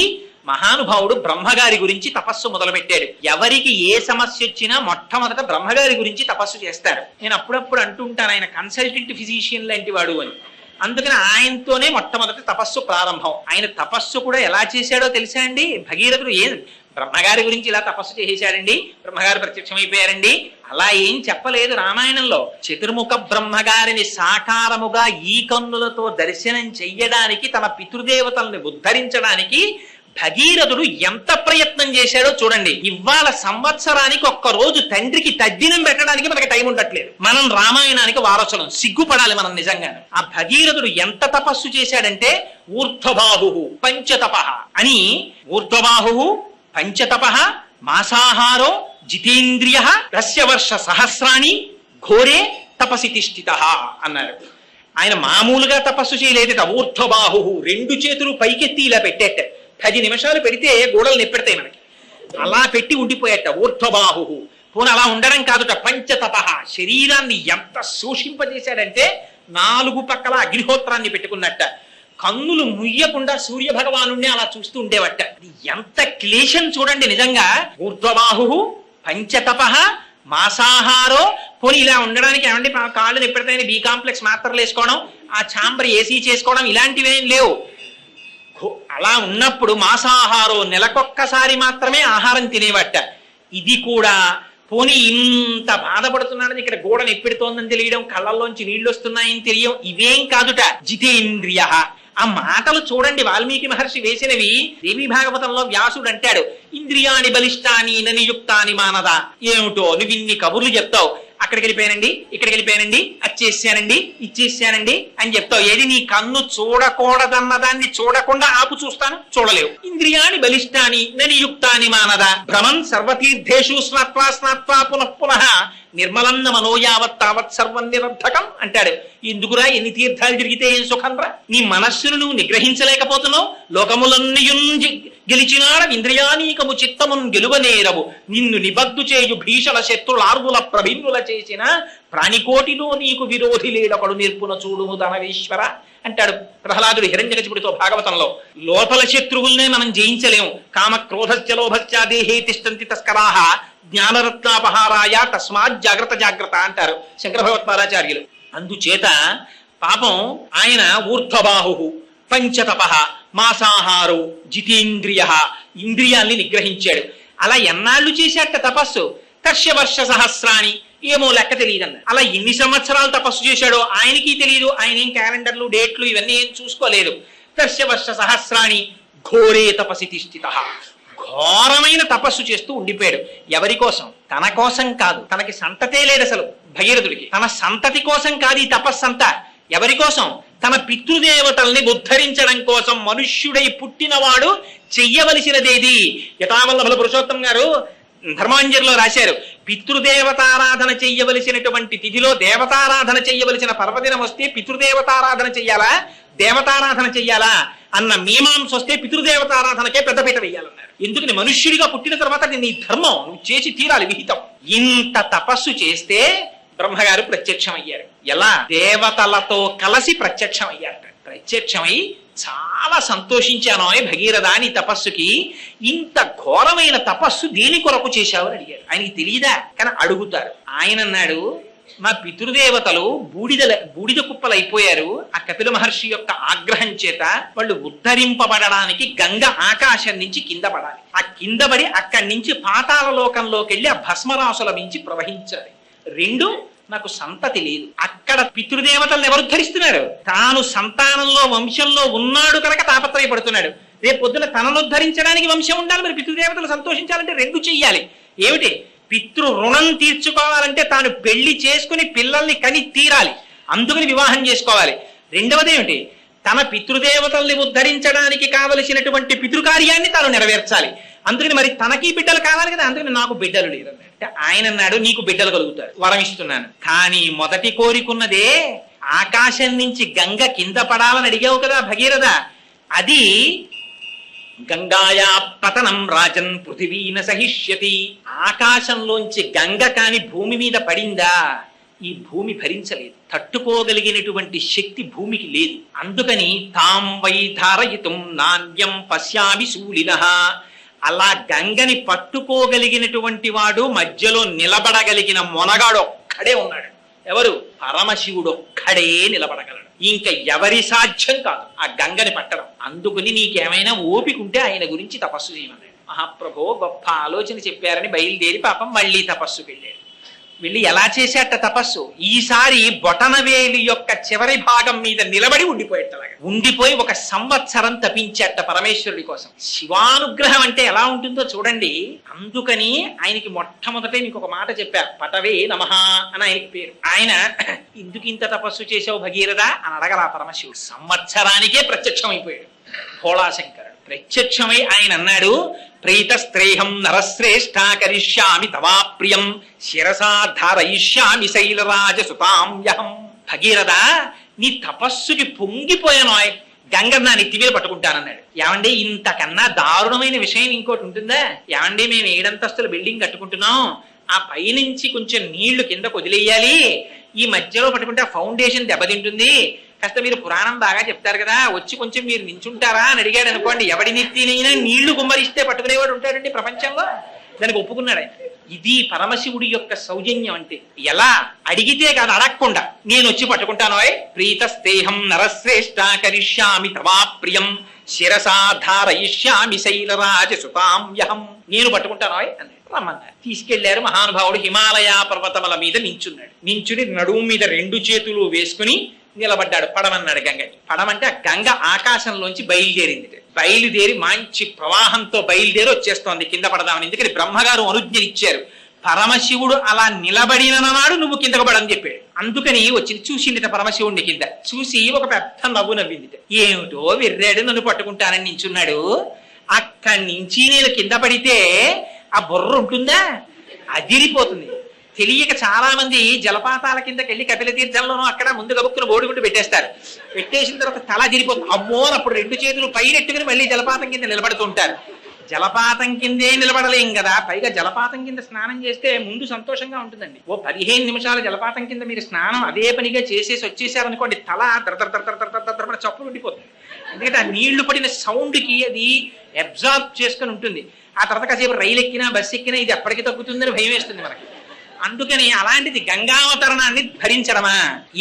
మహానుభావుడు బ్రహ్మగారి గురించి తపస్సు మొదలుపెట్టాడు. ఎవరికి ఏ సమస్య వచ్చినా మొట్టమొదట బ్రహ్మగారి గురించి తపస్సు చేస్తారు. నేను అప్పుడప్పుడు అంటుంటాను, ఆయన కన్సల్టెంట్ ఫిజిషియన్ లాంటి వాడు అని. అందుకని ఆయనతోనే మొట్టమొదటి తపస్సు ప్రారంభం. ఆయన తపస్సు కూడా ఎలా చేశాడో తెలుసా అండి? భగీరథుడు బ్రహ్మగారి గురించి ఇలా తపస్సు చేసేశాడండి, బ్రహ్మగారు ప్రత్యక్షమైపోయారండి అలా ఏం చెప్పలేదు రామాయణంలో. చతుర్ముఖ బ్రహ్మగారిని సాకారముగా ఈ కన్నులతో దర్శనం చెయ్యడానికి, తన పితృదేవతల్ని ఉద్ధరించడానికి భగీరథుడు ఎంత ప్రయత్నం చేశాడో చూడండి. ఇవాళ సంవత్సరానికి ఒక్క రోజు తండ్రికి తద్దినం పెట్టడానికి మనకి టైం ఉండట్లేదు. మనం రామాయణానికి వారసులం, సిగ్గుపడాలి మనం నిజంగా. ఆ భగీరథుడు ఎంత తపస్సు చేశాడంటే ఊర్ధ్వబాహు పంచతప అని, ఊర్ధ్వబాహు పంచతప మాసాహారో జితేంద్రియ రస్యవర్ష సహస్రాణి ఘోరే తపసి తిష్ఠిత అన్నారు. ఆయన మామూలుగా తపస్సు చేయలేదట. ఊర్ధ్వబాహు, 2 చేతులు పైకెత్తి ఇలా పెట్టేట. 10 నిమిషాలు పెడితే గోడలు నిప్పెడతాయి మనకి. అలా పెట్టి ఉండిపోయేట ఊర్ధ్వబాహు. పోనీ అలా ఉండడం కాదుట, పంచతప. శరీరాన్ని ఎంత శోషింపజేశాడంటే 4 పక్కల అగ్నిహోత్రాన్ని పెట్టుకున్నట్ట. కన్నులు ముయ్యకుండా సూర్య భగవాను అలా చూస్తూ ఉండేవట. ఎంత క్లేశం చూడండి నిజంగా. ఊర్ధ్వబాహు పంచతప మాసాహారో. పోనీ ఇలా ఉండడానికి ఏమంటే కాళ్ళు నిప్పెడతాయని బి కాంప్లెక్స్ మాత్రలు వేసుకోవడం, ఆ ఛాంబర్ ఏసీ చేసుకోవడం ఇలాంటివేం లేవు. అలా ఉన్నప్పుడు మాసాహారో, నెలకొక్కసారి మాత్రమే ఆహారం తినేవట. ఇది కూడా పోనీ ఇంత బాధపడుతున్నాడని ఇక్కడ గోడ నెప్పెడుతోందని తెలియడం, కళ్ళల్లోంచి నీళ్లు వస్తున్నాయని తెలియడం ఇవేం కాదుట. జితేంద్రియ. ఆ మాటలు చూడండి, వాల్మీకి మహర్షి వేసినవి. దేవీ భాగవతంలో వ్యాసుడు అంటాడు, ఇంద్రియాని బలిష్టాని ననియుక్తాని మానద. ఏమిటో నువ్వు ఇన్ని కబుర్లు చెప్తావు, అక్కడ అక్కడికి వెళ్ళిపోయానండి, ఇక్కడికి వెళ్ళిపోయానండి, అది చేశానండి, ఇచ్చేసానండి అని చెప్తావు. ఏది నీ కన్ను చూడకూడదన్న దాన్ని చూడకుండా ఆపు చూస్తాను, చూడలేవు. ఇంద్రియాణి బలిష్టాని ననియుక్తాని మానద భ్రమన్ సర్వతీర్థేషు స్నాత్వా స్నాత్వా పునః పునః నిర్మలన్న మనోయావత్ తావత్ సర్వం నిరర్థకం అంటాడు. ఎందుకురా ఎన్ని తీర్థాలు తిరిగితే ఏం సుఖంరా? నీ మనస్సును నువ్వు నిగ్రహించలేకపోతున్నావు. లోకములన్నయుంజి గెలిచినాడ ఇంద్రియానీకము చిత్తమున్ గెలువనేరవు నిన్ను నిబద్దు చేయు భీషణ శత్రులార్వుల ప్రభిన్నుల చేసిన ప్రాణికోటిలో నీకు విరోధి లేడొకడు నిర్పున చూడుము ధనవేశ్వర అంటాడు ప్రహ్లాదుడు హిరణ్యకశిపుడితో భాగవతంలో. లోపల శత్రువుల్నే మనం జయించలేము. కామ క్రోధశ్చ లోభశ్చ దేహే తిష్టంతి తస్కరాహ జ్ఞానరత్నాపహారాయ తస్మాత్ జాగ్రత్త జాగ్రత్త అంటారు శంకర భగవత్పాదాచార్యులు. అందుచేత పాపం ఆయన ఊర్ధ్వబాహు పంచతప మాసాహారు జితేంద్రియ ఇంద్రియాల్ని నిగ్రహించాడు. అలా ఎన్నాళ్ళు చేశాట తపస్సు? కశ్యవర్ష సహస్రాణి, ఏమో లెక్క తెలియదన్న. అలా ఎన్ని సంవత్సరాలు తపస్సు చేశాడో ఆయనకి తెలియదు. ఆయన ఏం క్యాలెండర్లు డేట్లు ఇవన్నీ ఏం చూసుకోలేదు. కశ్యవర్ష సహస్రాణి ఘోరే తపసి తిష్ఠిత, ఘోరమైన తపస్సు చేస్తూ ఉండిపోయాడు. ఎవరి కోసం? తన కోసం కాదు. తనకి సంతతే లేదు అసలు భగీరథుడికి. తన సంతతి కోసం కాదు ఈ తపస్సంతా. ఎవరి కోసం? తన పితృదేవతల్ని ఉద్ధరించడం కోసం మనుష్యుడై పుట్టినవాడు చెయ్యవలసినదేది. యథావల్లభుల పురుషోత్తం గారు ధర్మాంజలిలో రాశారు, పితృదేవతారాధన చెయ్యవలసినటువంటి తిథిలో దేవతారాధన చెయ్యవలసిన పర్వదినం వస్తే పితృదేవతారాధన చెయ్యాలా దేవతారాధన చెయ్యాలా అన్న మీమాంస వస్తే పితృదేవతారాధనకే పెద్దపీట వేయాలన్నారు. ఎందుకని? మనుష్యుడిగా పుట్టిన తర్వాత నీ ధర్మం నువ్వు చేసి తీరాలి, విహితం. ఇంత తపస్సు చేస్తే బ్రహ్మగారు ప్రత్యక్షమయ్యారు. ఎలా? దేవతలతో కలిసి ప్రత్యక్షమయ్యారు. ప్రత్యక్షమై చాలా సంతోషించాను భగీరథ నీ తపస్సుకి. ఇంత ఘోరమైన తపస్సు దేని కొరకు చేశావు అని అడిగారు. ఆయనకి తెలియదా? కానీ అడుగుతారు. ఆయన అన్నాడు, మా పితృదేవతలు బూడిద కుప్పలైపోయారు. ఆ కపిల మహర్షి యొక్క ఆగ్రహం చేత వాళ్ళు ఉద్ధరింపబడడానికి గంగ ఆకాశం నుంచి కింద పడాలి. ఆ కింద పడి అక్కడి నుంచి పాతాళ లోకంలోకి వెళ్ళి ఆ భస్మరాసుల మించి ప్రవహించాలి. రెండు, నాకు సంతతి లేదు. అక్కడ పితృదేవతలను ఎవరు ఉద్ధరిస్తున్నారు? తాను సంతానంలో వంశంలో ఉన్నాడు కనుక తాపత్రయపడుతున్నాడు. రేపు పొద్దున తనను ఉద్ధరించడానికి వంశం ఉండాలి. మరి పితృదేవతలు సంతోషించాలంటే రెండు చెయ్యాలి. ఏమిటి? పితృ రుణం తీర్చుకోవాలంటే తాను పెళ్లి చేసుకుని పిల్లల్ని కని తీరాలి, అందుకని వివాహం చేసుకోవాలి. రెండవది ఏమిటి? తన పితృదేవతల్ని ఉద్ధరించడానికి కావలసినటువంటి పితృకార్యాన్ని తాను నెరవేర్చాలి. అందుకని మరి తనకి బిడ్డలు కావాలి కదా, అందుకని నాకు బిడ్డలు లేరు అంటే ఆయన అన్నాడు, నీకు బిడ్డలు కలుగుతారు, వరం ఇస్తున్నాను. కానీ మొదటి కోరికున్నదే ఆకాశం నుంచి గంగ కింద పడాలని అడిగావు కదా భగీరథ, అది గంగాయా పతనం రాజన్ పృథివీన సహిష్యతి. ఆకాశంలోంచి గంగ కాని భూమి మీద పడిందా ఈ భూమి భరించలేదు. తట్టుకోగలిగినటువంటి శక్తి భూమికి లేదు. అందుకని తాం వై ధారయితుం నాణ్యం పశ్యామి శూలినః. అలా గంగని పట్టుకోగలిగినటువంటి వాడు మధ్యలో నిలబడగలిగిన మొనగాడు ఒక్కడే ఉన్నాడు. ఎవరు? పరమశివుడు ఒక్కడే నిలబడగలడు. ఇంకా ఎవరి సాధ్యం కాదు ఆ గంగని పట్టడం. అందుకని నీకేమైనా ఓపిక ఉంటే ఆయన గురించి తపస్సు చేయమన్నాడు. మహాప్రభో గొప్ప ఆలోచన చెప్పారని బయలుదేరి పాపం మళ్ళీ తపస్సుకి వెళ్ళాడు. వెళ్ళి ఎలా చేశాట తపస్సు? ఈసారి బొటనవేలి యొక్క చివరి భాగం మీద నిలబడి ఉండిపోయేటలాగా ఉండిపోయి 1 సంవత్సరం తపించాట పరమేశ్వరుడి కోసం. శివానుగ్రహం అంటే ఎలా ఉంటుందో చూడండి. అందుకని ఆయనకి మొట్టమొదటే నీకు ఒక మాట చెప్పారు, పటవే నమః అని ఆయనకి పేరు. ఆయన ఎందుకు ఇంత తపస్సు చేసావు భగీరథ అని అడగరా పరమశివుడు. సంవత్సరానికే ప్రత్యక్షమైపోయాడు భోళాశంకరుడు. ప్రత్యక్షమై ఆయన అన్నాడు, ప్రీతస్త్రేహం నరశ్రేష్ఠ కరిష్యామి తవా ప్రియం శిరసా ధారయిష్యామి శైలరాజ సుతాంయహం. భగీరథ నీ తపస్సుకి పొంగిపోయాను, గంగ నా నెత్తి మీద పట్టుకుంటానన్నాడు. ఏమండి ఇంతకన్నా దారుణమైన విషయం ఇంకోటి ఉంటుందా? ఏమండి మేము 7 అంతస్తుల బిల్డింగ్ కట్టుకుంటున్నాం, ఆ పైనుంచి కొంచెం నీళ్లు కిందకు వదిలేయాలి, ఈ మధ్యలో పట్టుకుంటే ఆ ఫౌండేషన్ దెబ్బతింటుంది, కాస్త మీరు పురాణం బాగా చెప్తారు కదా, వచ్చి కొంచెం మీరు నించుంటారా అని అడిగాడు అనుకోండి. ఎవడి నెత్తినైనా నీళ్లు గుమ్మరిస్తే పట్టుకునేవాడు ఉంటాడండి ప్రపంచంలో. దానికి ఒప్పుకున్నాడు ఆయన. ఇది పరమశివుడి యొక్క సౌజన్యం అంటే. ఎలా? అడిగితే కాదు, అడగకుండా నేను వచ్చి పట్టుకుంటాను. ప్రీతస్తేహం నరశ్రేష్ఠ కరిష్యామి తవా ప్రియం శిరసా ధారయిష్యామి శైలరాజ సుతాంయహం. నేను పట్టుకుంటాను అన్నాడు. రమ్మన్నారు. తీసుకెళ్లారు. మహానుభావుడు హిమాలయ పర్వతముల మీద నించున్నాడు. నించుని నడుము మీద 2 చేతులు వేసుకుని నిలబడ్డాడు. పడమన్నాడు గంగకి. పడమంటే ఆ గంగ ఆకాశంలోంచి బయలుదేరింది. బయలుదేరి మంచి ప్రవాహంతో బయలుదేరి వచ్చేస్తోంది కింద పడదామని. ఎందుకని బ్రహ్మగారు అనుజ్ఞనిచ్చారు, పరమశివుడు అలా నిలబడిన నాడు నువ్వు కిందకు పడని చెప్పాడు. అందుకని వచ్చి చూసిందిట పరమశివుడిని కింద. చూసి ఒక పెద్ద నవ్వు నవ్విందిట. ఏమిటో విర్రాడు నన్ను పట్టుకుంటానని నించున్నాడు, అక్కడి నుంచి నేను కింద పడితే ఆ బుర్ర ఉంటుందా, అదిరిపోతుంది. తెలియక చాలా మంది జలపాతాల కిందకి వెళ్ళి కపిల తీర్థంలోనూ అక్కడ ముందు గబుక్కును ఓడిగుంటూ పెట్టేస్తారు. పెట్టేసిన తర్వాత తల అదిరిపోతుంది. అమ్మో, అప్పుడు రెండు చేతులు పైనెట్టుకుని మళ్ళీ జలపాతం కింద నిలబడుతుంటారు. జలపాతం కిందే నిలబడలేం కదా, పైగా జలపాతం కింద స్నానం చేస్తే ముందు సంతోషంగా ఉంటుందండి. ఓ 15 నిమిషాల జలపాతం కింద మీరు స్నానం అదే పనిగా చేసేసి వచ్చేసారనుకోండి, తల దర చప్పులు ఉండిపోతుంది. ఎందుకంటే ఆ నీళ్లు పడిన సౌండ్కి అది అబ్జార్బ్ చేసుకుని ఉంటుంది. ఆ తర్వాత కాసేపు రైలు ఎక్కినా బస్సు ఎక్కినా ఇది ఎప్పటికీ తగ్గుతుందని భయం వేస్తుంది మనకి. అందుకని అలాంటిది గంగావతరణాన్ని భరించడమా,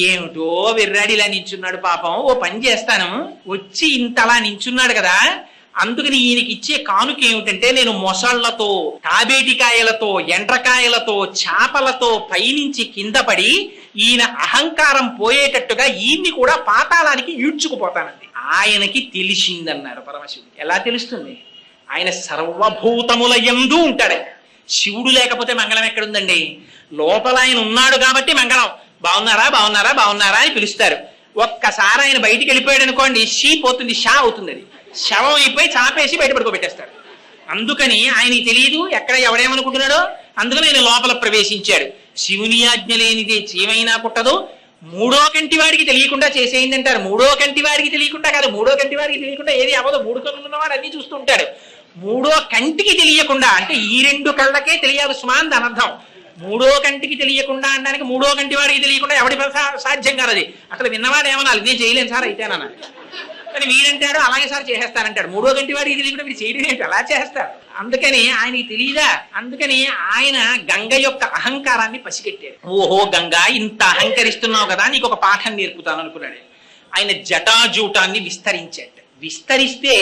ఏమిటో విర్రాడిలా నించున్నాడు పాపం. ఓ పని చేస్తాను, వచ్చి ఇంతలా నించున్నాడు కదా, అందుకని ఈయనకి ఇచ్చే కానుక ఏమిటంటే నేను మొసళ్లతో, తాబేటికాయలతో, ఎండ్రకాయలతో, చేపలతో పైనుంచి కింద పడి ఈయన అహంకారం పోయేటట్టుగా ఈయన్ని కూడా పాతాళానికి ఈడ్చుకుపోతానండి. ఆయనకి తెలిసిందన్నారు పరమశివుడు. ఎలా తెలుస్తుంది? ఆయన సర్వభూతముల యందు ఉంటాడు. శివుడు లేకపోతే మంగళం ఎక్కడుందండి? లోపల ఆయన ఉన్నాడు కాబట్టి మంగళం. బాగున్నారా బాగున్నారా బాగున్నారా అని పిలుస్తారు. ఒక్కసారి ఆయన బయటికి వెళ్ళిపోయాడు అనుకోండి, షీ పోతుంది, షా అవుతుంది. అది శవం అయిపోయి చాపేసి బయట పడుకోబెట్టేస్తాడు. అందుకని ఆయనకి తెలియదు ఎక్కడ ఎవడేమనుకుంటున్నాడో. అందుకని ఆయన లోపల ప్రవేశించాడు. శివుని ఆజ్ఞ లేనిదే చీమైనా పుట్టదు. మూడో కంటి వాడికి తెలియకుండా చేసేయింది అంటారు. మూడో కంటి వాడికి తెలియకుండా కాదు, మూడో కంటి వాడికి తెలియకుండా ఏది అవ్వదు. 3 కళ్ళు ఉన్నవాడు అన్ని చూస్తూ ఉంటాడు. మూడో కంటికి తెలియకుండా అంటే ఈ 2 కళ్ళకే తెలియాలి సుమాన్ దాని అర్థం. మూడో కంటికి తెలియకుండా అనడానికి మూడో కంటి వాడికి తెలియకుండా ఎవడి సాధ్యం కాదు. అది అసలు విన్నవాడు ఏమనాలి, నేను చేయలేను సార్ అయితేనన్నా. కానీ వీడంటాడు అలాగే సార్ చేసేస్తానంటాడు. మూడో గంటి వాడికి తెలియకుండా వీడు చేయడం ఏంటి, అలా చేస్తాడు. అందుకని ఆయనకి తెలియదా. అందుకని ఆయన గంగ యొక్క అహంకారాన్ని పసిగట్టాడు. ఓహో గంగ, ఇంత అహంకరిస్తున్నావు కదా, నీకు ఒక పాఠం నేర్పుతాను అనుకున్నాడు. ఆయన జటాజూటాన్ని విస్తరించాడు. విస్తరిస్తే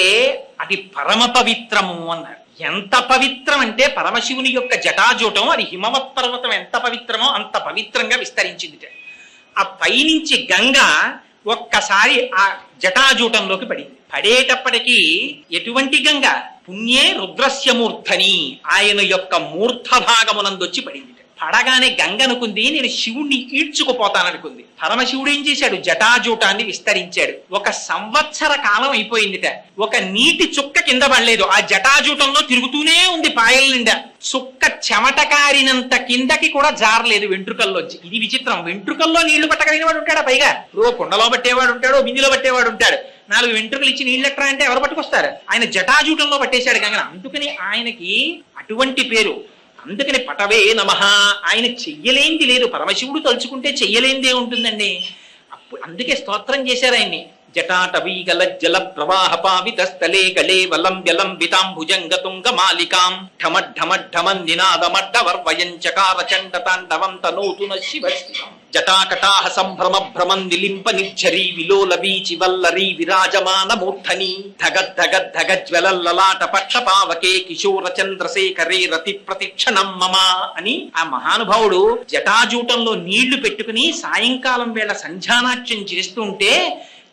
అది పరమ పవిత్రము అన్నారు. ఎంత పవిత్రం అంటే పరమశివుని యొక్క జటాజూటం, అది హిమవత్ పర్వతం ఎంత పవిత్రమో అంత పవిత్రంగా విస్తరించింది. ఆ పైనుంచి గంగ ఒక్కసారి ఆ జటాజూటంలోకి పడింది. పడేటప్పటికీ ఎటువంటి గంగ? పుణ్యే రుద్రస్యమూర్ధని, ఆయన యొక్క మూర్ధ భాగమునందొచ్చి పడింది. పడగానే గంగ అనుకుంది నేను శివుణ్ణి ఈడ్చుకుపోతాననుకుంది. పరమశివుడు ఏం చేశాడు? జటాజూటాన్ని విస్తరించాడు. 1 సంవత్సర కాలం అయిపోయిందిట. ఒక నీటి చుక్క కింద పడలేదు. ఆ జటాజూటంలో తిరుగుతూనే ఉంది పాయల నిండా. చుక్క చెమటకారినంత కిందకి కూడా జారలేదు వెంట్రుకల్లోంచి. ఇది విచిత్రం. వెంట్రుకల్లో నీళ్లు పట్టగలిగిన వాడు ఉంటాడా? పైగా కుండలో పట్టేవాడు ఉంటాడు, బిందులో పట్టేవాడు ఉంటాడు. 4 వెంట్రుకలు ఇచ్చి నీళ్ళెట్రా అంటే ఎవరు పట్టుకొస్తారు? ఆయన జటాజూటంలో పట్టేశాడు గంగన. అందుకని ఆయనకి అటువంటి పేరు. అందుకని పటవే నమః. ఆయన చెయ్యలేంది లేదు. పరమశివుడు తలుచుకుంటే చెయ్యలేందే ఉంటుందండి. అందుకే స్తోత్రం చేశారు ఆయన్ని. జటాటవీగల జల ప్రవాహ పావిత స్థలే గలే వలం వ్యలం వితాంభుజంగ తుంగ మాలికాం ఢమఢమఢమన్ నినాదమడ్డవర్వయం చకార చండ తాండవం తనోతున శివస్థితం జటాకటాహ సంభ్రమ భ్రమం నిలింప నిర్ఝరీ విలోల వీచి వల్లరీ విరాజమాన మూర్ధని ధగద్ధగద్ధగజ్వలల్లలాట పక్ష పావకే కిశోర చంద్రశేఖరే రతి ప్రతిక్షణం మమ అని ఆ మహానుభావుడు జటాజూటంలో నీళ్లు పెట్టుకుని సాయంకాలం వేళ సంధ్యానాట్యం చేస్తుంటే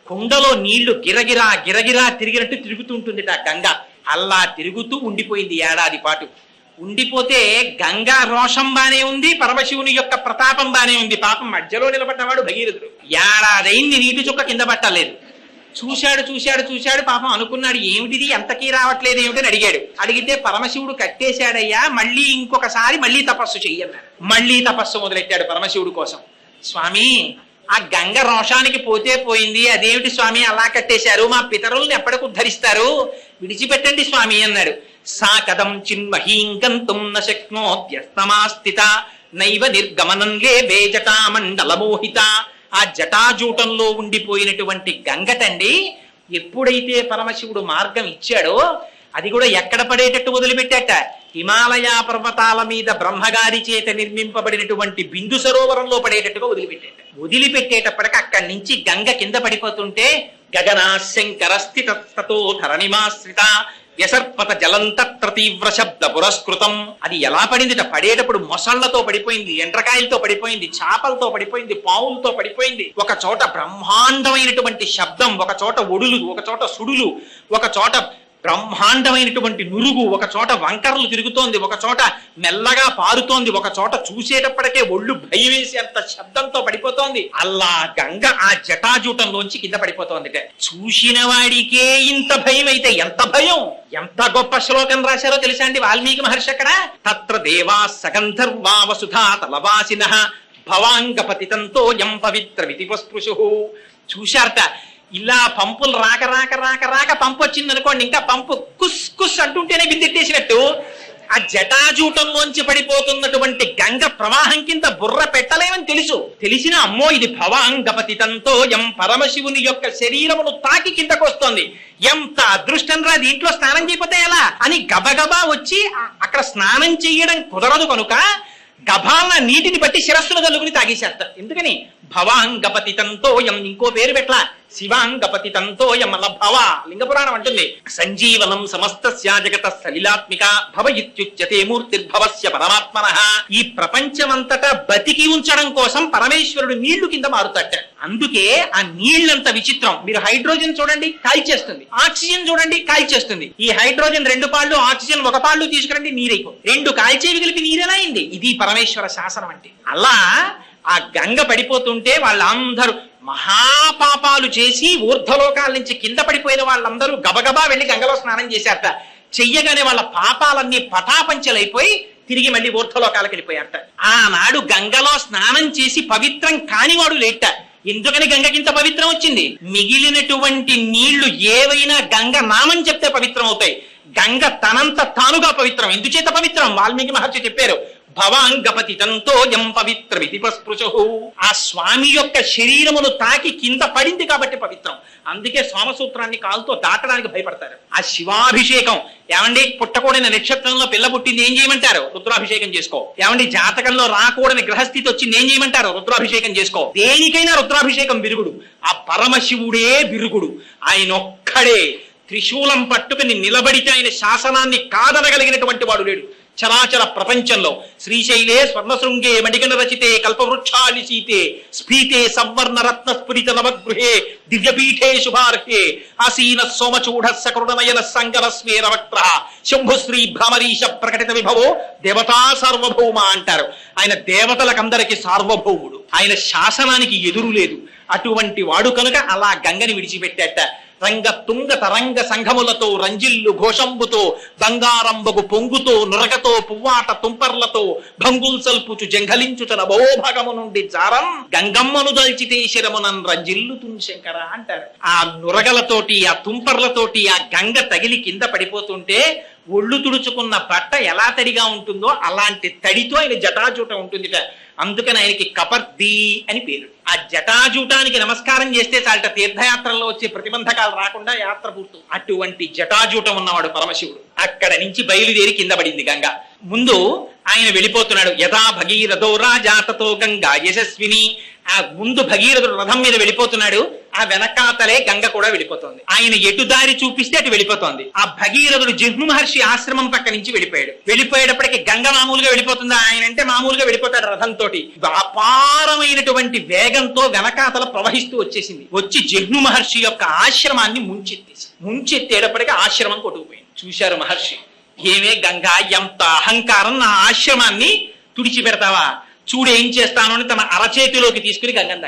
కుండలో నీళ్లు గిరగిరా గిరగిరా తిరిగినట్టు తిరుగుతుంటుంది ఆ గంగ. అలా తిరుగుతూ ఉండిపోయింది ఏడాది పాటు. ఉండిపోతే గంగా రోషం బానే ఉంది, పరమశివుని యొక్క ప్రతాపం బానే ఉంది. పాపం మధ్యలో నిలబడ్డవాడు భగీరథుడు. ఏడాదైంది నీటి చుక్క కింద పట్టలేదు. చూశాడు చూశాడు చూశాడు. పాపం అనుకున్నాడు ఏమిటిది ఎంతకీ రావట్లేదు ఏమిటని అడిగాడు. అడిగితే పరమశివుడు కట్టేశాడయ్యా, మళ్ళీ ఇంకొకసారి మళ్ళీ తపస్సు చెయ్యన్నాడు. మళ్ళీ తపస్సు మొదలెట్టాడు పరమశివుడు కోసం. స్వామి, ఆ గంగ రోషానికి పోతే పోయింది, అదేమిటి స్వామి అలా కట్టేశారు, మా పితరుల్ని ఎప్పటికి ఉద్ధరిస్తారు, విడిచిపెట్టండి స్వామి అన్నాడు. సా కదం చిన్మహీం గంతుం న శక్నోత్యస్తమాస్థిత నైవ నిర్గమనం లేవే జటామండల మోహిత. ఆ జటాజూటంలో ఉండిపోయినటువంటి గంగటండి ఎప్పుడైతే పరమశివుడు మార్గం ఇచ్చాడో అది కూడా ఎక్కడ పడేటట్టు వదిలిపెట్టాట? హిమాలయ పర్వతాల మీద బ్రహ్మగారి చేత నిర్మింపబడినటువంటి బిందు సరోవరంలో పడేటట్టుగా వదిలిపెట్టేటప్పటికి అక్కడి నుంచి గంగ కింద పడిపోతుంటే గగనా శంకర స్థితతో ధరణిమాశ్రిత వ్యసర్పత జలంతత్ర తీవ్ర శబ్ద పురస్కృతం. అది ఎలా పడిందిట? పడేటప్పుడు మొసళ్లతో పడిపోయింది, ఎండ్రకాయలతో పడిపోయింది, చేపలతో పడిపోయింది, పావులతో పడిపోయింది. ఒక చోట బ్రహ్మాండమైనటువంటి శబ్దం, ఒక చోట ఒడులు, ఒక చోట సుడులు, ఒక చోట బ్రహ్మాండమైనటువంటి నురుగు, ఒక చోట వంకరలు తిరుగుతోంది, ఒక చోట మెల్లగా పారుతోంది, ఒక చోట చూసేటప్పటికే ఒళ్ళు భయం వేసి అంత శబ్దంతో పడిపోతోంది. అలా గంగ ఆ జటాజూటంలోంచి కింద పడిపోతోంది. చూసిన వాడికే ఇంత భయం అయితే ఎంత భయం! ఎంత గొప్ప శ్లోకం రాశారో తెలుసా అండి వాల్మీకి మహర్షి అక్కడ. తత్ర దేవా సగంధర్వా వసుధా తలవాసినః భవాంగపతితంతో యం పవిత్ర విధిపస్పృశు. చూశారట, ఇలా పంపులు రాక రాక రాక రాక పంపు వచ్చింది అనుకోండి, ఇంకా పంపు కుస్ కుస్ అంటుంటేనే బిందెట్టేసినట్టు ఆ జటాజూటంలోంచి పడిపోతున్నటువంటి గంగ ప్రవాహం కింద బుర్ర పెట్టలేమని తెలిసిన అమ్మో ఇది భవాంగపతితంతో యం పరమశివుని యొక్క శరీరమును తాకి కిందకు వస్తోంది, ఎంత అదృష్టం రా, దీంట్లో స్నానం చేయకపోతే ఎలా అని గబగబా వచ్చి అక్కడ స్నానం చెయ్యడం కుదరదు కనుక గభాల నీటిని బట్టి శిరస్సును తల్లుకుని తాగేసేస్తారు. ఎందుకని భవాంగపతితంతో యం, ఇంకో పేరు పెట్ల శివాంగపతితంతో యం అలా భవ లింగపురాణం అంటుంది. సంజీవనం సమస్తస్య జగత సలిలాత్మిక భవ ఇత్యుచ్యతే మూర్తిర్భవస్య పరమాత్మనః. ఈ ప్రపంచమంతటా బతికి ఉంచడం కోసం పరమేశ్వరుడు నీళ్లు కింద మారుతాట. అందుకే ఆ నీళ్లంత విచిత్రం. మీరు హైడ్రోజన్ చూడండి కాల్చేస్తుంది, ఆక్సిజన్ చూడండి కాల్చేస్తుంది. ఈ హైడ్రోజన్ 2 పాళ్ళు, ఆక్సిజన్ 1 పాళ్ళు తీసుకురండి నీరైపో, 2 కాల్చేవి కలిపి నీరెలా అయింది? ఇది పరమేశ్వర శాసనం అంటే. అలా ఆ గంగ పడిపోతుంటే వాళ్ళందరూ మహాపాపాలు చేసి ఊర్ధ్వలోకాల నుంచి కింద పడిపోయిన వాళ్ళందరూ గబగబా వెళ్లి గంగలో స్నానం చేశారట. చెయ్యగానే వాళ్ళ పాపాలన్నీ పటాపంచలైపోయి తిరిగి మళ్ళీ ఊర్ధ్వలోకాలకు వెళ్ళిపోయారట. ఆనాడు గంగలో స్నానం చేసి పవిత్రం కానివాడు లేట. ఎందుకని గంగకింత పవిత్రం వచ్చింది? మిగిలినటువంటి నీళ్లు ఏవైనా గంగ నామం చెప్తే పవిత్రం అవుతాయి. గంగ తనంత తానుగా పవిత్రం. ఎందుచేత పవిత్రం? వాల్మీకి మహర్షి చెప్పారు, భవాంగపతితంతో యం పవిత్ర విధిపస్పృశు. ఆ స్వామి యొక్క శరీరమును తాకి కింద పడింది కాబట్టి పవిత్రం. అందుకే సోమసూత్రాన్ని కాలుతో దాటడానికి భయపడతారు. ఆ శివాభిషేకం ఏమండి, పుట్టకూడని నక్షత్రంలో పిల్ల పుట్టింది ఏం చేయమంటారు? రుద్రాభిషేకం చేసుకో. ఏమండి, జాతకంలో రాకూడని గ్రహస్థితి వచ్చింది ఏం చేయమంటారు? రుద్రాభిషేకం చేసుకో. దేనికైనా రుద్రాభిషేకం విరుగుడు. ఆ పరమశివుడే విరుగుడు. ఆయన ఒక్కడే త్రిశూలం పట్టుకుని నిలబడితే ఆయన శాసనాన్ని కాదనగలిగినటువంటి వాడు లేడు చరాచర ప్రపంచంలో. శ్రీశైలే స్వర్ణశృంగే మణిగణ రచితే కల్పవృక్షాలి సీతే స్ఫీతే సవర్ణ రత్న స్ఫురిత నవగృహే దివ్యపీఠే శుభార్హే ఆసీన సోమచూఢ సకృణనయన సంగర స్వేరవక్త్ర శంభుశ్రీ భ్రమరీశ ప్రకటిత విభవో దేవతా సార్వభౌమ అంటారు. ఆయన దేవతలకందరికి సార్వభౌముడు. ఆయన శాసనానికి ఎదురు లేదు. అటువంటి వాడు కనుక అలా గంగని విడిచిపెట్టాట. రంగ తుంగ తరంగ సంఘములతో రంజిల్లు ఘోషంబుతో బంగారంబగు పొంగుతో నురగతో పువ్వాట తుంపర్లతో భంగుల్ సల్పుచు జంఘలించుచన భవోభాగము నుండి జారం గంగమ్మను దల్చితే శిరమునన్ రంజిల్లు తుంశంకర అంటారు. ఆ నురగలతోటి ఆ తుంపర్లతోటి ఆ గంగ తగిలి కింద పడిపోతుంటే ఒళ్ళు తుడుచుకున్న బట్ట ఎలా తడిగా ఉంటుందో అలాంటి తడితో ఆయన జటాజూట ఉంటుందిట. అందుకని ఆయనకి కపర్ది అని పేరు. ఆ జటాజూటానికి నమస్కారం చేస్తే చాలట తీర్థయాత్రల్లో వచ్చే ప్రతిబంధకాలు రాకుండా యాత్ర పూర్తి. అటువంటి జటాజూటం ఉన్నవాడు పరమశివుడు. అక్కడ నుంచి బయలుదేరి కింద పడింది గంగ. ముందు ఆయన వెళ్ళిపోతున్నాడు. యథా భగీరథో రాజాతతో గంగా యశస్విని. ఆ ముందు భగీరథుడు రథం మీద వెళ్ళిపోతున్నాడు, ఆ వెనకాతలే గంగ కూడా వెళ్ళిపోతుంది. ఆయన ఎటు దారి చూపిస్తే అటు వెళ్ళిపోతోంది. ఆ భగీరథుడు జిహ్ను మహర్షి ఆశ్రమం పక్క నుంచి వెళ్ళిపోయేటప్పటికి గంగ మామూలుగా వెళ్ళిపోతుంది. ఆయన అంటే మామూలుగా వెళ్ళిపోతాడు రథంతో. అపారమైనటువంటి వేగంతో వెనకాతల ప్రవహిస్తూ వచ్చేసింది. వచ్చి జిహ్ను మహర్షి యొక్క ఆశ్రమాన్ని ముంచెత్తేటప్పటికి ఆశ్రమం కొట్టుకుపోయింది. చూశారు మహర్షి, ఏమే గంగా, ఎంత అహంకారం, నా ఆశ్రమాన్ని తుడిచిపెడతావా? చూడు ఏం చేస్తాను అని తన అరచేతిలోకి తీసుకుని గంగను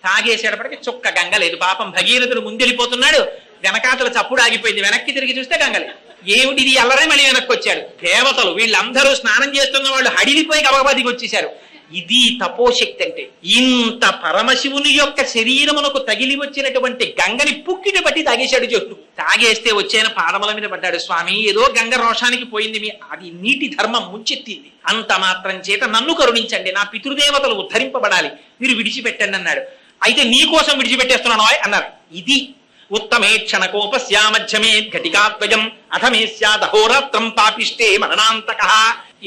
తాగేసేటప్పటికి చుక్క గంగ లేదు. పాపం భగీరథుడు ముందెళ్ళిపోతున్నాడు, వెనకాతల చప్పుడు ఆగిపోయింది. వెనక్కి తిరిగి చూస్తే గంగ లేదు. ఏమిటి ఇది అల్లరై మళ్ళీ వెనక్కి వచ్చాడు. దేవతలు వీళ్ళందరూ స్నానం చేస్తున్న వాళ్ళు హడిలిపోయి గబగబా దిగి వచ్చేశారు. ఇది తపోశక్తి అంటే. ఇంత పరమశివుని యొక్క శరీరమునకు తగిలి వచ్చినటువంటి గంగని పుక్కిటి బట్టి తాగేశాడు జోడు. తాగేస్తే వచ్చాయన పాదముల మీద పడ్డాడు. స్వామి, ఏదో గంగ రోషానికి పోయింది, అది నీటి ధర్మం ముంచెత్తింది. అంత మాత్రం చేత నన్ను కరుణించండి, నా పితృదేవతలు ఉద్ధరింపబడాలి, మీరు విడిచిపెట్టండి అన్నాడు. అయితే నీ కోసం విడిచిపెట్టేస్తున్నాను అన్నారు. ఇది ఉత్తమే క్షణకోపస్యామధ్యమే ఘటికాద్వయం అథమే స్యాదహోరాత్రం పాపిష్టే మరణాంతక.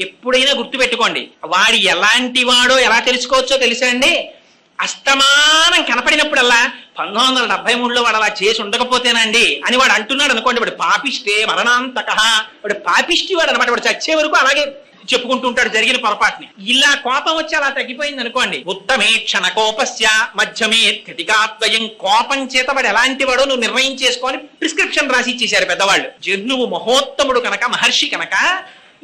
ఎప్పుడైనా గుర్తుపెట్టుకోండి, వాడు ఎలాంటి వాడో ఎలా తెలుసుకోవచ్చో తెలుసా అండి? అస్తమానం కనపడినప్పుడల్లా 1973లో వాడు అలా చేసి ఉండకపోతేనండి అని వాడు అంటున్నాడు అనుకోండి, వాడు పాపిష్టే మరణాంతక, వాడు పాపిష్టి వాడు అనమాట. వాడు చచ్చే వరకు అలాగే చెప్పుకుంటూ ఉంటాడు జరిగిన పొరపాటుని. ఇలా కోపం వచ్చి అలా తగ్గిపోయింది అనుకోండి. ఉత్తమే క్షణ కోపస్య మధ్యమే స్థితికాత్వయం. కోపం చేత వాడు ఎలాంటి వాడో నువ్వు నిర్ణయం చేసుకొని ప్రిస్క్రిప్షన్ రాసి ఇచ్చేశారు పెద్దవాళ్ళు. జహ్నువు మహోత్తముడు కనుక, మహర్షి కనుక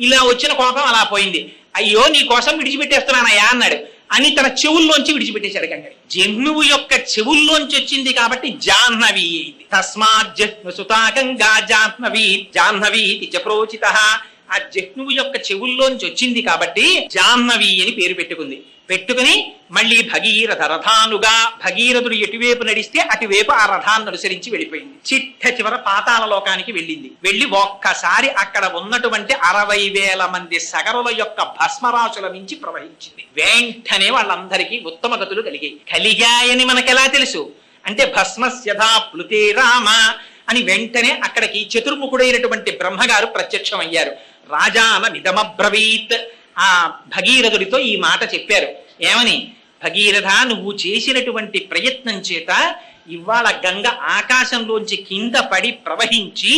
ఇలా వచ్చిన కోపం అలా పోయింది. అయ్యో నీ కోసం విడిచిపెట్టేస్తున్నానయ్యా అన్నాడు అని తన చెవుల్లోంచి విడిచిపెట్టేశాడు గంగని. జహ్నువు యొక్క చెవుల్లోంచి వచ్చింది కాబట్టి జాహ్నవి అయింది. తస్మాత్ జహ్ను సుతా గంగా జాహ్నవి జాహ్నవి ప్రోచిత. ఆ జహ్నువు యొక్క చెవుల్లోంచి వచ్చింది కాబట్టి జాహ్నవి అని పేరు పెట్టుకుని మళ్ళీ భగీరథ రథానుగా, భగీరథుడు ఎటువైపు నడిస్తే అటువైపు ఆ రథాన్ని అనుసరించి వెళ్ళిపోయింది. చిట్ట చివర పాతాళ లోకానికి వెళ్ళి ఒక్కసారి అక్కడ ఉన్నటువంటి 60,000 మంది సగరుల యొక్క భస్మరాశుల నుంచి ప్రవహించింది. వెంటనే వాళ్ళందరికీ ఉత్తమ గతులు కలిగాయని మనకెలా తెలుసు అంటే భస్మస్యథా ప్లుతే రామ అని వెంటనే అక్కడికి చతుర్ముఖుడైనటువంటి బ్రహ్మగారు ప్రత్యక్షం అయ్యారు. రాజాన నిదమబ్రవీత్, ఆ భగీరథుడితో ఈ మాట చెప్పారు. ఏమని? భగీరథ, నువ్వు చేసినటువంటి ప్రయత్నం చేత ఇవాళ గంగ ఆకాశంలోంచి కింద పడి ప్రవహించి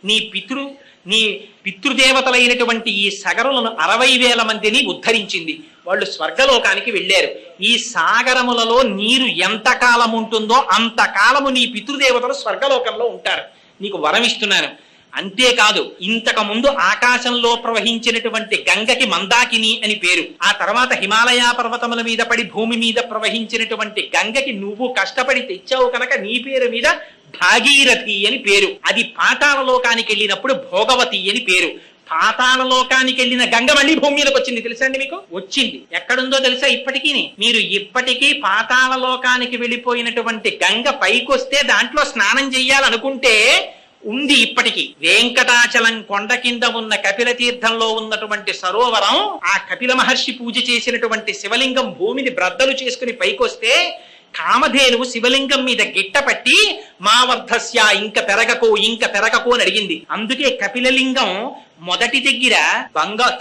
నీ పితృదేవతలైనటువంటి ఈ సగరులను 60,000 మందిని ఉద్ధరించింది. వాళ్ళు స్వర్గలోకానికి వెళ్ళారు. ఈ సాగరములలో నీరు ఎంతకాలం ఉంటుందో అంతకాలము నీ పితృదేవతలు స్వర్గలోకంలో ఉంటారు. నీకు వరం ఇస్తున్నాను. అంతేకాదు, ఇంతకు ముందు ఆకాశంలో ప్రవహించినటువంటి గంగకి మందాకిని అని పేరు. ఆ తర్వాత హిమాలయ పర్వతముల మీద పడి భూమి మీద ప్రవహించినటువంటి గంగకి నువ్వు కష్టపడి తెచ్చావు కనుక నీ పేరు మీద భాగీరథి అని పేరు. అది పాతాళ లోకానికి వెళ్ళినప్పుడు భోగవతి అని పేరు. పాతాళ లోకానికి వెళ్ళిన గంగ మళ్ళీ భూమి మీదకి వచ్చింది. తెలుసా అండి మీకు? వచ్చింది. ఎక్కడుందో తెలుసా? ఇప్పటికీ మీరు ఇప్పటికీ పాతాళ లోకానికి వెళ్ళిపోయినటువంటి గంగ పైకొస్తే దాంట్లో స్నానం చెయ్యాలనుకుంటే ఉంది. ఇప్పటికీ వెంకటాచలం కొండ కింద ఉన్న కపిల తీర్థంలో ఉన్నటువంటి సరోవరం, ఆ కపిల మహర్షి పూజ చేసినటువంటి శివలింగం భూమిని బ్రద్దలు చేసుకుని పైకొస్తే కామధేనువు శివలింగం మీద గిట్టపట్టి మా వర్ధస్య, ఇంక పెరగకు అని అడిగింది. అందుకే కపిలలింగం మొదటి దగ్గర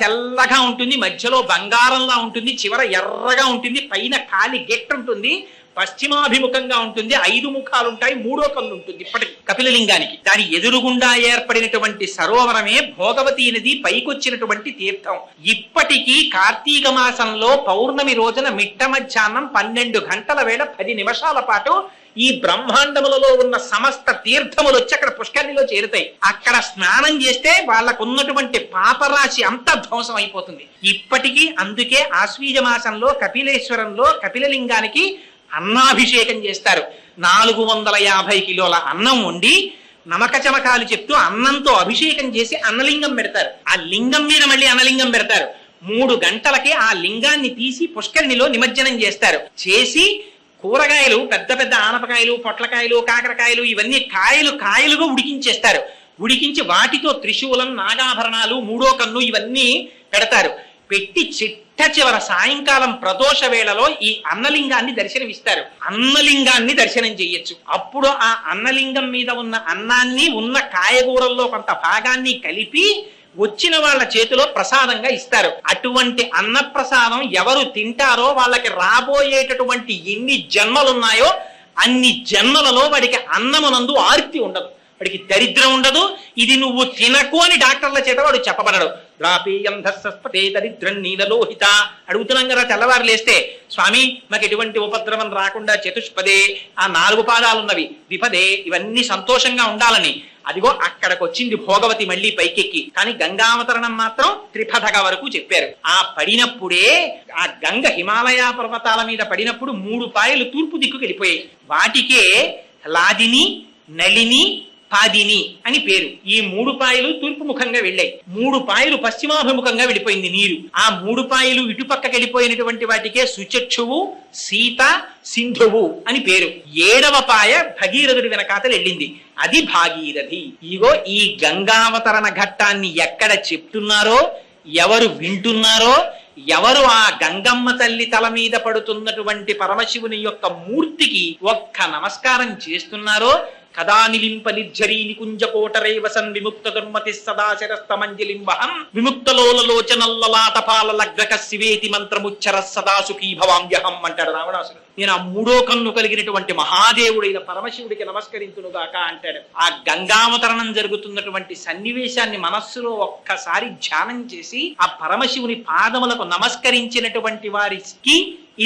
తెల్లగా ఉంటుంది, మధ్యలో బంగారంలా ఉంటుంది, చివర ఎర్రగా ఉంటుంది, పైన కాలి గిట్ట ఉంటుంది, పశ్చిమాభిముఖంగా ఉంటుంది, 5 ముఖాలుంటాయి, 3వ కన్ను ఉంటుంది. ఇప్పటికి కపిలలింగానికి దాని ఎదురుగుండా ఏర్పడినటువంటి సరోవరమే భోగవతి నది పైకొచ్చినటువంటి తీర్థం. ఇప్పటికీ కార్తీక మాసంలో పౌర్ణమి రోజున మిట్ట మధ్యాహ్నం 12 గంటల వేళ 10 నిమిషాల పాటు ఈ బ్రహ్మాండములలో ఉన్న సమస్త తీర్థములు వచ్చి అక్కడ పుష్కరిణిలో చేరుతాయి. అక్కడ స్నానం చేస్తే వాళ్ళకున్నటువంటి పాపరాశి అంతా ధ్వంసం అయిపోతుంది. ఇప్పటికీ అందుకే ఆశ్వీజ మాసంలో కపిలేశ్వరంలో కపిలలింగానికి అన్నాభిషేకం చేస్తారు. 450 కిలోల అన్నం వండి నమక చమకాలు చెప్తూ అన్నంతో అభిషేకం చేసి అన్నలింగం పెడతారు. ఆ లింగం మీద మళ్ళీ అన్నలింగం పెడతారు. 3 గంటలకి ఆ లింగాన్ని తీసి పుష్కరిణిలో నిమజ్జనం చేస్తారు. చేసి కూరగాయలు, పెద్ద పెద్ద ఆనపకాయలు, పొట్లకాయలు, కాకరకాయలు, ఇవన్నీ కాయలుగా ఉడికించేస్తారు. ఉడికించి వాటితో త్రిశూలం, నాగాభరణాలు, 3వ కన్ను ఇవన్నీ పెడతారు. పెట్టి చిట్ట చివర సాయంకాలం ప్రదోష వేళలో ఈ అన్నలింగాన్ని దర్శనమిస్తారు. అన్నలింగాన్ని దర్శనం చెయ్యొచ్చు. అప్పుడు ఆ అన్నలింగం మీద ఉన్న అన్నాన్ని, ఉన్న కాయగూరల్లో కొంత భాగాన్ని కలిపి వచ్చిన వాళ్ళ చేతిలో ప్రసాదంగా ఇస్తారు. అటువంటి అన్న ప్రసాదం ఎవరు తింటారో వాళ్ళకి రాబోయేటటువంటి ఎన్ని జన్మలున్నాయో అన్ని జన్మలలో వాడికి అన్నమునందు ఆర్తి ఉండదు, వాడికి దరిద్రం ఉండదు. ఇది నువ్వు తినకు అని డాక్టర్ల చేత వాడు చెప్పబడడు. ద్రాపేయం ధస్సస్పతే దరిద్రం నీలలోహిత. అడుగుతున్నాం కదా తెల్లవారు లేస్తే, స్వామి మాకు ఎటువంటి ఉపద్రవం రాకుండా చతుష్పదే, ఆ 4 పాదాలున్నవి, ద్విపదే, ఇవన్నీ సంతోషంగా ఉండాలని. అదిగో అక్కడికి వచ్చింది భోగవతి మళ్ళీ పైకెక్కి. కానీ గంగావతరణం మాత్రం త్రిపథగా వరకు చెప్పారు. ఆ పడినప్పుడే ఆ గంగ హిమాలయ పర్వతాల మీద పడినప్పుడు 3 పాయలు తూర్పు దిక్కుకు వెళ్ళిపోయాయి. వాటికే లాదిని, నళిని, పాదిని అని పేరు. ఈ 3 పాయలు తూర్పు ముఖంగా వెళ్ళాయి, 3 పాయలు పశ్చిమాభిముఖంగా వెళ్ళిపోయింది నీరు. ఆ 3 పాయలు ఇటుపక్కకి వెళ్ళిపోయినటువంటి వాటికే సుచక్షువు, సీత, సింధువు అని పేరు. 7వ పాయ భగీరథుడి వెనకాతలు వెళ్ళింది, అది భాగీరథి. ఇగో ఈ గంగావతరణ ఘట్టాన్ని ఎక్కడ చెప్తున్నారో, ఎవరు వింటున్నారో, ఎవరు ఆ గంగమ్మ తల్లి తల మీద పడుతున్నటువంటి పరమశివుని యొక్క మూర్తికి ఒక్క నమస్కారం చేస్తున్నారో, కదా నిలింప నిర్జరీ నికుంజకోటరే వసన్ విముక్త దుర్మతి సదాశరస్తమంజలింబహం విముక్తలోలలోచనల్లలాటపాల లగ్రక శివేతి మంత్రముచ్చర సదా సుఖీ భవామ్యహం అంటాడు రావణాసుడు. నేను ఆ మూడో కన్ను కలిగినటువంటి మహాదేవుడైన పరమశివుడికి నమస్కరించునుగాక అంటాడు. ఆ గంగావతరణం జరుగుతున్నటువంటి సన్నివేశాన్ని మనస్సులో ఒక్కసారి ధ్యానం చేసి ఆ పరమశివుని పాదములకు నమస్కరించినటువంటి వారికి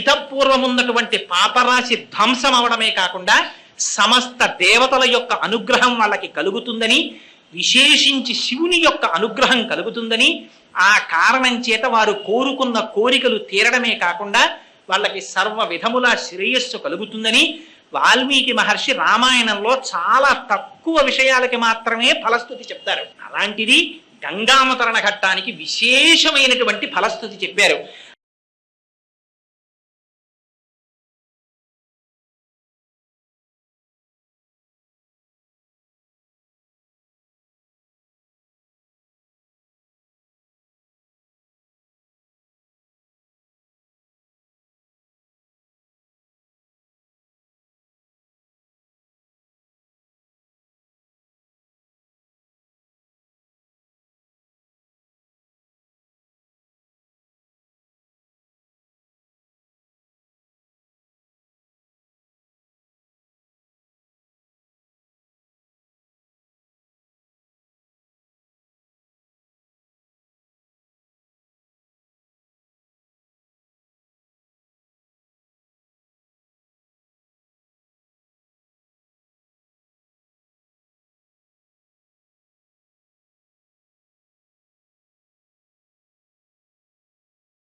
ఇతపూర్వమున్నటువంటి పాపరాశి ధ్వంసం అవడమే కాకుండా సమస్త దేవతల యొక్క అనుగ్రహం వాళ్ళకి కలుగుతుందని, విశేషించి శివుని యొక్క అనుగ్రహం కలుగుతుందని, ఆ కారణం చేత వారు కోరుకున్న కోరికలు తీరడమే కాకుండా వాళ్ళకి సర్వ విధముల శ్రేయస్సు కలుగుతుందని వాల్మీకి మహర్షి రామాయణంలో చాలా తక్కువ విషయాలకి మాత్రమే ఫలస్తుతి చెప్తారు. అలాంటిది గంగావతరణ ఘట్టానికి విశేషమైనటువంటి ఫలస్తుతి చెప్పారు.